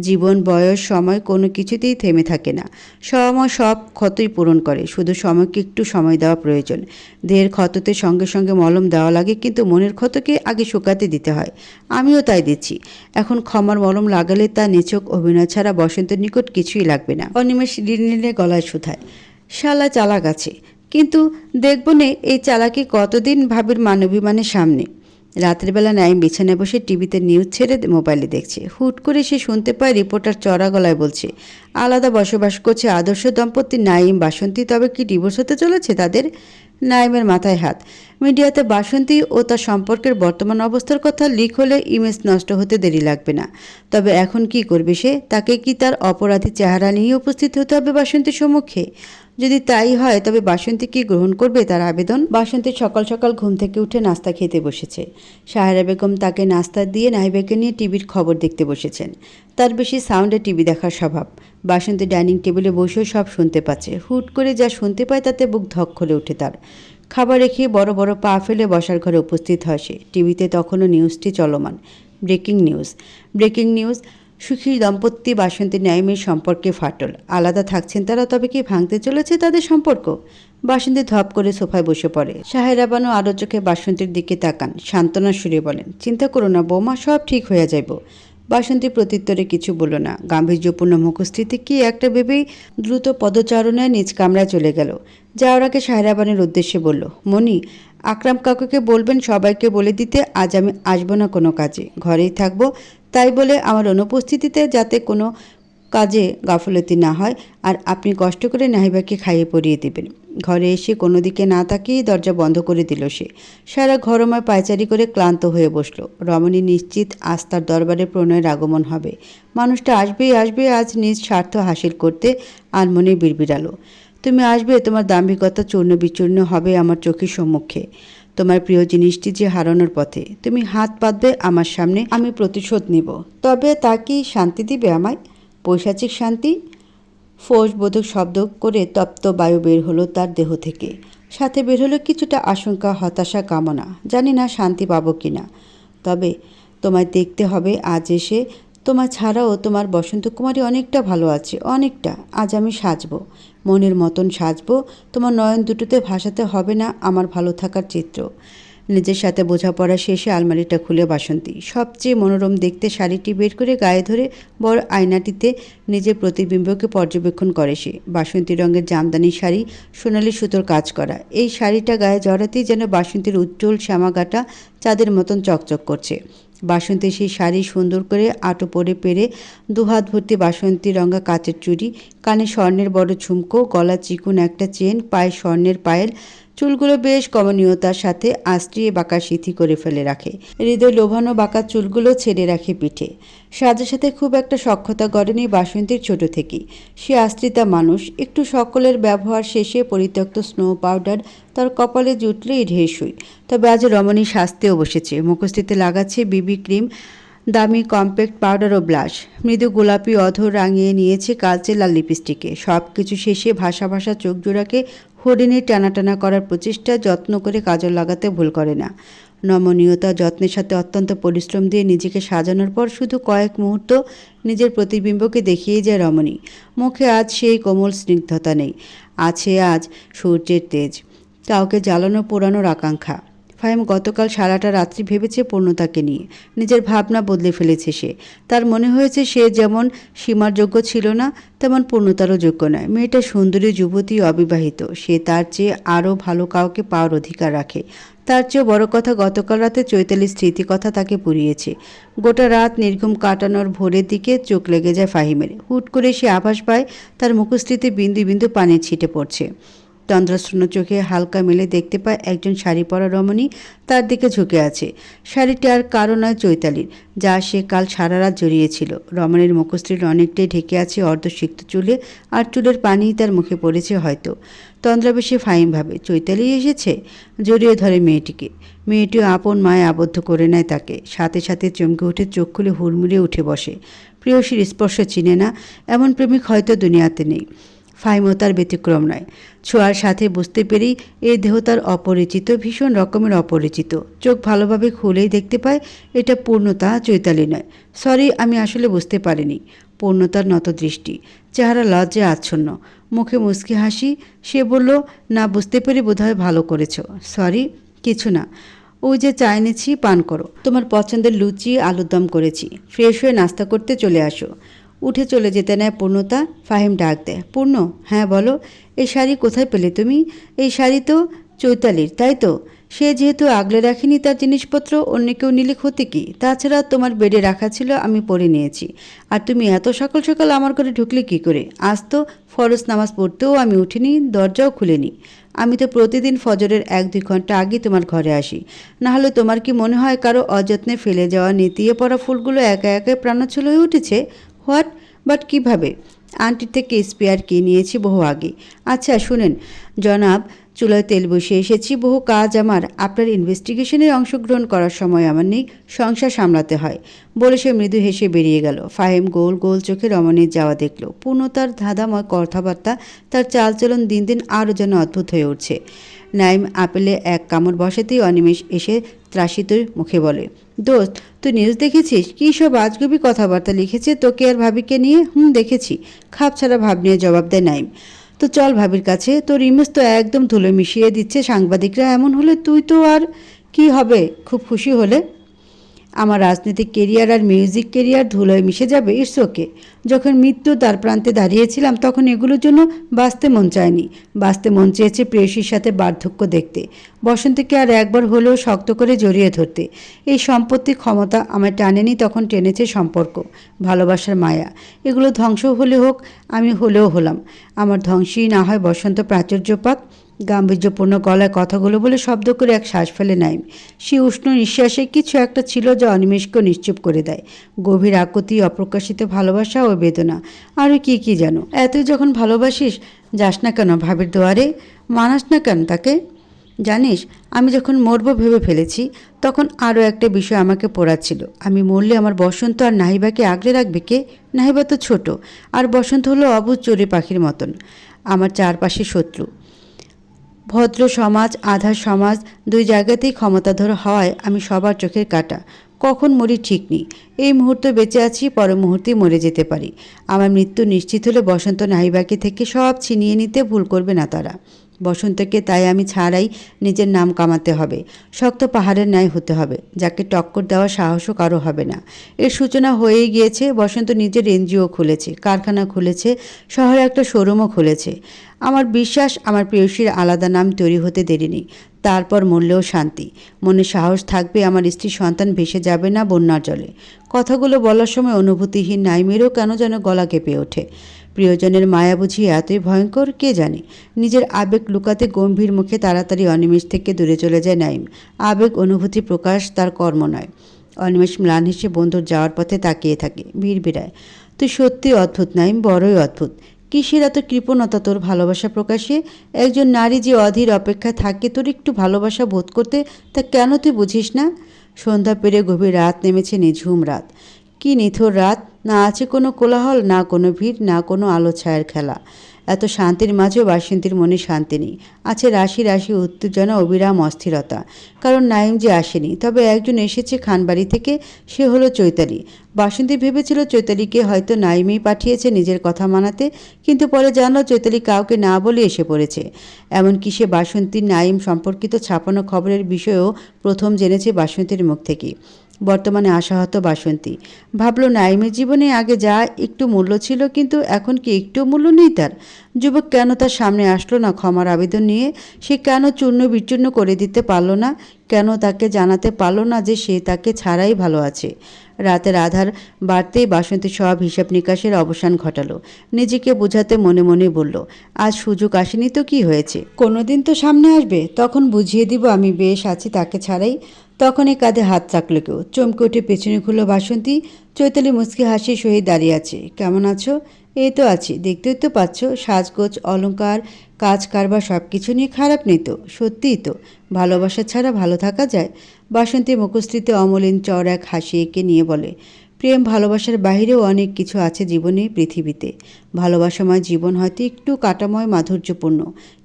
Speaker 1: জীবন, বয়স, সময় কোনো কিছুতেই থেমে থাকে না। সময় সব ক্ষতই পূরণ করে, শুধু সময়কে একটু সময় দেওয়া প্রয়োজন। দেহের ক্ষততে সঙ্গে সঙ্গে মলম দেওয়া লাগে, কিন্তু মনের ক্ষতকে আগে শুকাতে দিতে হয়। আমিও তাই দিচ্ছি। এখন ক্ষমার মলম লাগালে তা নিছক অভিনয় ছাড়া বসন্তের নিকট কিছুই লাগবে না। অনিমেষ রিনে গলায় শুধায়, শালা চালাক আছে, কিন্তু দেখব নে এই চালাকি কতদিন ভাবির মানবিমানের সামনে। রাতের বেলা নাইম বিছানায় বসে টিভিতে নিউজ ছেড়ে মোবাইলে দেখছে। হুট করে সে শুনতে পায় রিপোর্টার চড়া গলায় বলছে, আলাদা বসবাস করছে আদর্শ দম্পতি নাইম বাসন্তী, তবে কি ডিভোর্স হতে চলেছে তাদের? নাইমের মাথায় হাত। মিডিয়াতে বাসন্তী ও তার সম্পর্কের বর্তমান অবস্থার কথা লিক হলে ইমেজ নষ্ট হতে দেরি লাগবে না। তবে এখন কি করবে সে? তাকে কি তার অপরাধী চেহারা নিয়ে উপস্থিত হতে হবে বাসন্তীর সম্মুখে? যদি তাই হয় তবে বাসন্তী কি গ্রহণ করবে তার আবেদন? বাসন্তী সকাল সকাল ঘুম থেকে উঠে নাস্তা খেতে বসেছে। সাহেরা বেগম তাকে নাস্তা দিয়ে নাহিবাকে নিয়ে টিভির খবর দেখতে বসেছেন। তার বেশি সাউন্ডে টিভি দেখার স্বভাব। বাসন্তী ডাইনিং টেবিলে বসেও সব শুনতে পাচ্ছে। হুট করে যা শুনতে পায় তাতে বুক ধক করে ওঠে তার। খাবার রেখে বড় বড় পা ফেলে বসার ঘরে উপস্থিত হয় সে। টিভিতে তখনও নিউজটি চলমান। Breaking news, breaking news. সুখী দম্পতি বাসন্তী নাইমের সম্পর্কে ফাটল। আলাদা থাকছেন তারা, তবে কি ভাঙতে চলেছে তাদের সম্পর্ক? বাসন্তী ধপ করে সোফায় বসে পড়ে। সাহেরা বানু আরো চোখে বাসন্তীর দিকে তাকান, সান্ত্বনার সুরে বলেন, চিন্তা করো না বৌমা, সব ঠিক হয়ে যাইব। বাসন্তী প্রত্যুত্তরে কিছু বলল না। গাম্ভীর্যপূর্ণ মুখস্থিতি কি একটা ভেবেই দ্রুত পদচারণায় নিজ কামরায় চলে গেল। যাওয়ার আগে সাহেরা বানুর উদ্দেশ্যে বলল, মনি, আকরাম কাকুকে বলবেন সবাইকে বলে দিতে আজ আমি আসবো না কোনো কাজে, ঘরেই থাকবো। তাই বলে আমার অনুপস্থিতিতে যাতে কোনো কাজে গাফলতি না হয়, আর আপনি কষ্ট করে নাহিবাকে খাইয়ে পরিয়ে দেবেন। ঘরে এসে কোনো দিকে না তাকিয়ে দরজা বন্ধ করে দিল সে। সারা ঘরময় পায়চারি করে ক্লান্ত হয়ে বসল। রমণী নিশ্চিত আজ তার দরবারে প্রণয়ের আগমন হবে। মানুষটা আসবেই আসবে আজ নিজ স্বার্থ হাসিল করতে। আর মনে বিড়বিড়ালো, তুমি আসবে, তোমার দাম্ভিকতা চূর্ণ বিচূর্ণ হবে আমার চোখের সম্মুখে। তোমার প্রিয় জিনিসটি যে হারানোর পথে, তুমি হাত পাতবে আমার সামনে, আমি প্রতিশোধ নিব। তবে তা কি শান্তি দিবে আমায়? পৈশাচিক শান্তি? ফোঁসবোধক শব্দ করে তপ্ত বায়ু বের হলো তার দেহ থেকে। সাথে বের হলো কিছুটা আশঙ্কা, হতাশা, কামনা। জানি না শান্তি পাবো কি না। তবে তোমায় দেখতে হবে আজ এসে। তোমার ছাড়াও তোমার বসন্ত কুমারী অনেকটা ভালো আছে, অনেকটা। আজ আমি সাজবো, মনের মতন সাজবো। তোমার নয়ন দুটোতে ভাসাতে হবে না আমার ভালো থাকার চিত্র। নিজের সাথে বোঝাপড়া শেষে আলমারিটা খুলে বাসন্তী সবচেয়ে মনোরম দেখতে শাড়িটি বের করে গায়ে ধরে বড় আয়নাটিতে নিজের প্রতিবিম্বকে পর্যবেক্ষণ করে সে। বাসন্তী রঙের জামদানি শাড়ি, সোনালি সুতোর কাজ করা। এই শাড়িটা গায়ে জড়াতেই যেন বাসন্তীর উজ্জ্বল শ্যামাগাটা চাঁদের মতন চকচক করছে। বাসন্তী সেই শাড়ি সুন্দর করে আটো পরে পেরে, দুহাত ভর্তি বাসন্তী রঙা কাচের চুড়ি, কানে স্বর্ণের বড় ঝুমকো, গলা চিকুন একটা চেন, পায়ে স্বর্ণের পায়েল, চুলগুলো বেশ কমনীয়তার সাথে আঁচড়িয়ে বাঁকা সিথি করে ফেলে রাখে। হৃদয় লোভানো বাঁকা চুলগুলো ছেড়ে রাখে পিঠে। সাজের সাথে খুব একটা সক্ষতা গড়েনি বাসন্তীর ছোট থেকেই। সে আশ্রিতা মানুষ। একটু সকলের ব্যবহার শেষে পরিত্যক্ত স্নো পাউডার তার কপালে জুটলেই ঢেসুই। তবে আজ রমণী সাজতেও বসেছে। মুখস্থিতে লাগাচ্ছে বিবি ক্রিম, দামি কম্প্যাক্ট পাউডার ও ব্লাশ। মৃদু গোলাপি অধর রাঙিয়ে নিয়েছে কালচে লাল লিপস্টিকে। সব কিছু শেষে ভাসা ভাসা চোখ জোড়াকে হরিণী টানাটানা করার প্রচেষ্টা, যত্ন করে কাজল লাগাতে ভুল করে না। নমনীয়তা, যত্নের সাথে অত্যন্ত পরিশ্রম দিয়ে নিজেকে সাজানোর পর শুধু কয়েক মুহূর্ত নিজের প্রতিবিম্বকে দেখিয়ে যায় রমণী। মুখে আজ সেই কোমল স্নিগ্ধতা নেই, আছে আজ সূর্যের তেজ, কাউকে জ্বালানো পোড়ানোর আকাঙ্ক্ষা। ফাহিম গতকাল সারাটা রাত্রি ভেবেছে পূর্ণতাকে নিয়ে। নিজের ভাবনা বদলে ফেলেছে সে। তার মনে হয়েছে সে যেমন সীমার যোগ্য ছিল না, তেমন পূর্ণতারও যোগ্য নয়। মেয়েটা সুন্দরী, যুবতী, অবিবাহিত। সে তার চেয়ে আরও ভালো কাউকে পাওয়ার অধিকার রাখে। তার চেয়েও বড় কথা, গতকাল রাতে চৈতালির স্মৃতিকথা তাকে পুড়িয়েছে। গোটা রাত নির্ঘুম কাটানোর ভোরের দিকে চোখ লেগে যায় ফাহিমের। হুট করে সে আভাস পায় তার মুখশ্রীতে বিন্দু বিন্দু পানির ছিটে পড়ছে। তন্দ্রাশূন্য চোখে হালকা মেলে দেখতে পায় একজন শাড়ি পরা রমণী তার দিকে ঝুঁকে আছে। শাড়িটি আর কারো নয়, চৈতালির, যা সে কাল সারা রাত জড়িয়েছিল। রমণীর মুখশ্রীর অনেকটাই ঢেকে আছে অর্ধসিক্ত চুলে, আর চুলের পানি তার মুখে পড়েছে হয়তো। তন্দ্রাবেশে ফাহিম ভাবে চৈতালি এসেছে, জড়িয়ে ধরে মেয়েটিকে। মেয়েটিও আপন মায়ে আবদ্ধ করে নেয় তাকে। সাথে সাথে চমকে উঠে চোখ খুলে হুড়মুড়িয়ে উঠে বসে। প্রেয়সীর স্পর্শ চিনে না এমন প্রেমিক হয়তো দুনিয়াতে নেই। ফাহিমও তার ব্যতিক্রম নয়। ছোঁয়ার সাথে বুঝতে পেরেই এই দেহ তার অপরিচিত, ভীষণ রকমের অপরিচিত। চোখ ভালোভাবে খুলেই দেখতে পায় এটা পূর্ণতা, চৈতালি নয়। সরি, আমি আসলে বুঝতে পারিনি। পূর্ণতার নত দৃষ্টি, চেহারা লজ্জায় আচ্ছন্ন, মুখে মুচকি হাসি। সে বলল, না বুঝতে পেরে বোধহয় ভালো করেছ। সরি, কিছু না। ওই যে চা এনেছি, পান করো। তোমার পছন্দের লুচি আলুর দম করেছি। ফ্রেশ হয়ে নাস্তা করতে চলে আসো। উঠে চলে যেতে নেয় পূর্ণতা। ফাহিম ডাক দেয়, পূর্ণ। হ্যাঁ বলো। এই শাড়ি কোথায় পেলে তুমি? এই শাড়ি তো চৈতালির, তাই তো? সে যেহেতু আগলে রাখেনি তার জিনিসপত্র, অন্য কেউ নিলে ক্ষতি কি? তাছাড়া তোমার বেডে রাখা ছিল, আমি পরে নিয়েছি। আর তুমি এত সকাল সকাল আমার ঘরে ঢুকলে কি করে? আজ তো ফরজ নামাজ পড়তেও আমি উঠিনি, দরজাও খুলিনি। আমি তো প্রতিদিন ফজরের 1-2 ঘন্টা আগে তোমার ঘরে আসি। না হলে তোমার কি মনে হয় কারো অযত্নে ফেলে যাওয়া নেতিয়ে পড়া ফুলগুলো একা একাই প্রাণোচ্ছল হয়ে উঠেছে? হোয়াট? বাট কীভাবে? আন্টির থেকে স্পেয়ার কি নিয়েছি বহু আগে। আচ্ছা শুনেন জনাব, চুলায় তেল বসিয়ে এসেছি, বহু কাজ আমার। আপনার ইনভেস্টিগেশনে অংশগ্রহণ করার সময় আমার নেই, সংসার সামলাতে হয়। বলে সে মৃদু হেসে বেরিয়ে গেল। ফাহিম গোল গোল চোখে রমণীর যাওয়া দেখল। পূর্ণতার ধাঁধাময় কথাবার্তা, তার চালচলন দিন দিন আরও যেন অদ্ভুত হয়ে উঠছে। নাইম আপেলে এক কামড় বসাতেই অনিমেষ এসে ত্রাসিত মুখে বলে, দোস্ত, তুই নিউজ দেখেছিস? কী সব আজগুবি কথাবার্তা লিখেছে তোকে আর ভাবিকে নিয়ে। দেখেছি। খাপ ছাড়া ভাব নিয়ে জবাব দেয় নাইম। তো চল ভাবির কাছে, তোর ইমেজ তো একদম ধুলো মিশিয়ে দিচ্ছে সাংবাদিকরা। এমন হলে তুই তো আর কি হবে? খুব খুশি হলে আমার রাজনৈতিক কেরিয়ার আর মিউজিক কেরিয়ার ধুলোয় মিশে যাবে? It's okay. যখন মৃত্যু দ্বার প্রান্তে দাঁড়িয়েছিলাম তখন এগুলোর জন্য বাঁচতে মন চায়নি। বাঁচতে মন চেয়েছে প্রেয়সীর সাথে বার্ধক্য দেখতে, বসন্তকে আর একবার হলেও শক্ত করে জড়িয়ে ধরতে। এই সম্পত্তির ক্ষমতা আমায় টানেনি, তখন টেনেছে সম্পর্ক, ভালোবাসার মায়া। এগুলো ধ্বংস হলে হোক, আমি হলেও হলাম। আমার ধ্বংসই না হয় বসন্ত প্রাচুর্য পাক। গাম্ভীর্যপূর্ণ গলায় কথাগুলো বলে শব্দ করে এক শ্বাস ফেলে নাইম। সে উষ্ণ নিঃশ্বাসে কিছু একটা ছিল যা অনিমেষকে নিশ্চুপ করে দেয়। গভীর আকুতি, অপ্রকাশিত ভালোবাসা ও বেদনা, আরও কি কি যেন। এতই যখন ভালোবাসিস, যাস না কেন ভাবির দুয়ারে? মানাস না কেন তাকে? জানিস, আমি যখন মরবো ভেবে ফেলেছি, তখন আরও একটা বিষয় আমাকে পোড়াচ্ছিল। আমি মরলে আমার বসন্ত আর নাহিবাকে আগলে রাখবে কে? নাহিবা তো ছোট, আর বসন্ত হলো অবুঝ চড়ুই পাখির মতন। আমার চারপাশে শত্রু। ভদ্র সমাজ, আধার সমাজ, দুই জায়গাতেই ক্ষমতাধর হওয়ায় আমি সবার চোখের কাঁটা। কখন মরি ঠিক নেই। এই মুহূর্তে বেঁচে আছি, পর মুহূর্তেই মরে যেতে পারি। আমার মৃত্যু নিশ্চিত হলে বসন্ত নাহিবাকে থেকে সব ছিনিয়ে নিতে ভুল করবে না তারা। বসন্তকে তাই আমি ছাড়াই নিজের নাম কামাতে হবে। শক্ত পাহাড়ের ন্যায় হতে হবে, যাকে টক্কর দেওয়ার সাহসও কারো হবে না। এর সূচনা হয়েই গিয়েছে। বসন্ত নিজের এনজিও খুলেছে, কারখানা খুলেছে, শহরে একটা শোরুমও খুলেছে। আমার বিশ্বাস আমার প্রেয়সীর আলাদা নাম তৈরি হতে দেরি নেই। তারপর মরলেও শান্তি। মনে সাহস থাকবে, আমার স্ত্রীর সন্তান ভেসে যাবে না বন্যার জলে। কথাগুলো বলার সময় অনুভূতিহীন নাইমেরও কেন যেন গলা কেঁপে ওঠে। প্রিয়জনের মায়া বুঝি এতই ভয়ঙ্কর, কে জানে। নিজের আবেগ লুকাতে গম্ভীর মুখে তাড়াতাড়ি অনিমেষ থেকে দূরে চলে যায় নাইম। আবেগ অনুভূতি প্রকাশ তার কর্ম নয়। অনিমেষ ম্লান হেসে বন্ধুর যাওয়ার পথে তাকিয়ে থাকে, বিড়বিড়ায়, তুই সত্যি অদ্ভুত নাইম, বড়ই অদ্ভুত। কিসের এত কৃপণতা তোর ভালোবাসা প্রকাশে? একজন নারী যে অধীর অপেক্ষায় থাকে তোর একটু ভালোবাসা বোধ করতে, তা কেন তুই বুঝিস না? সন্ধ্যা পেরে গভীর রাত নেমেছে, নিঝুম রাত। কি নিথর রাত! না আছে কোনো কোলাহল, না কোনো ভিড়, না কোনো আলো ছায়ার খেলা। এত শান্তির মাঝেও বাসন্তীর মনে শান্তি নেই। আছে রাশি রাশি উত্তেজনা, অবিরাম অস্থিরতা। কারণ নাইম যে আসেনি, তবে একজন এসেছে খানবাড়ি থেকে, সে হলো চৈতালি। বাসন্তী ভেবেছিল চৈতালিকে হয়তো নাইমেই পাঠিয়েছে নিজের কথা মানাতে, কিন্তু পরে জানলো চৈতালি কাউকে না বলে এসে পড়েছে। এমনকি সে বাসন্তী নাইম সম্পর্কিত ছাপানো খবরের বিষয়েও প্রথম জেনেছে বাসন্তীর মুখ থেকেই। বর্তমানে আশাহত বাসন্তী ভাবল নাইমের জীবনে আগে যা একটু মূল্য ছিল, কিন্তু এখন কি একটু মূল্য নেই তার? যুবক কেন তার সামনে আসলো না ক্ষমার আবেদন নিয়ে? সে কেন চূর্ণ বিচূর্ণ করে দিতে পারল না? কেন তাকে জানাতে পারল না যে সে তাকে ছাড়াই ভালো আছে? রাতের আধার বাড়তেই বাসন্তী সব হিসাব নিকাশের অবসান ঘটালো। নিজেকে বোঝাতে মনে মনে বলল, আজ সুযোগ আসেনি তো কি হয়েছে, কোনোদিন তো সামনে আসবে, তখন বুঝিয়ে দিব আমি বেশ আছি তাকে ছাড়াই। তখনই কাঁধে হাত রাখল কেউ। চমকে উঠে পেছনে ঘুরল বাসন্তী। চৈতালি মুচকি হাসির সহিত দাঁড়িয়ে আছে। কেমন আছো? এই তো আছি, দেখতেই তো পাচ্ছ, সাজগোজ অলংকার কাজ কারবার সব কিছু নিয়ে খারাপ নেই তো। সত্যিই তো, ভালোবাসা ছাড়া ভালো থাকা যায়? বাসন্তী মুখশ্রীতে অমলিন চওড়া এক হাসি এঁকে নিয়ে বলে, প্রেম ভালোবাসার বাহিরেও অনেক কিছু আছে জীবনে, পৃথিবীতে। ভালোবাসাময় জীবন হয়তো একটু কাটাময় মাধুর্যপূর্ণ,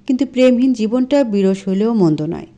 Speaker 1: কিন্তু প্রেমহীন জীবনটা বিরস হলেও মন্দ নয়।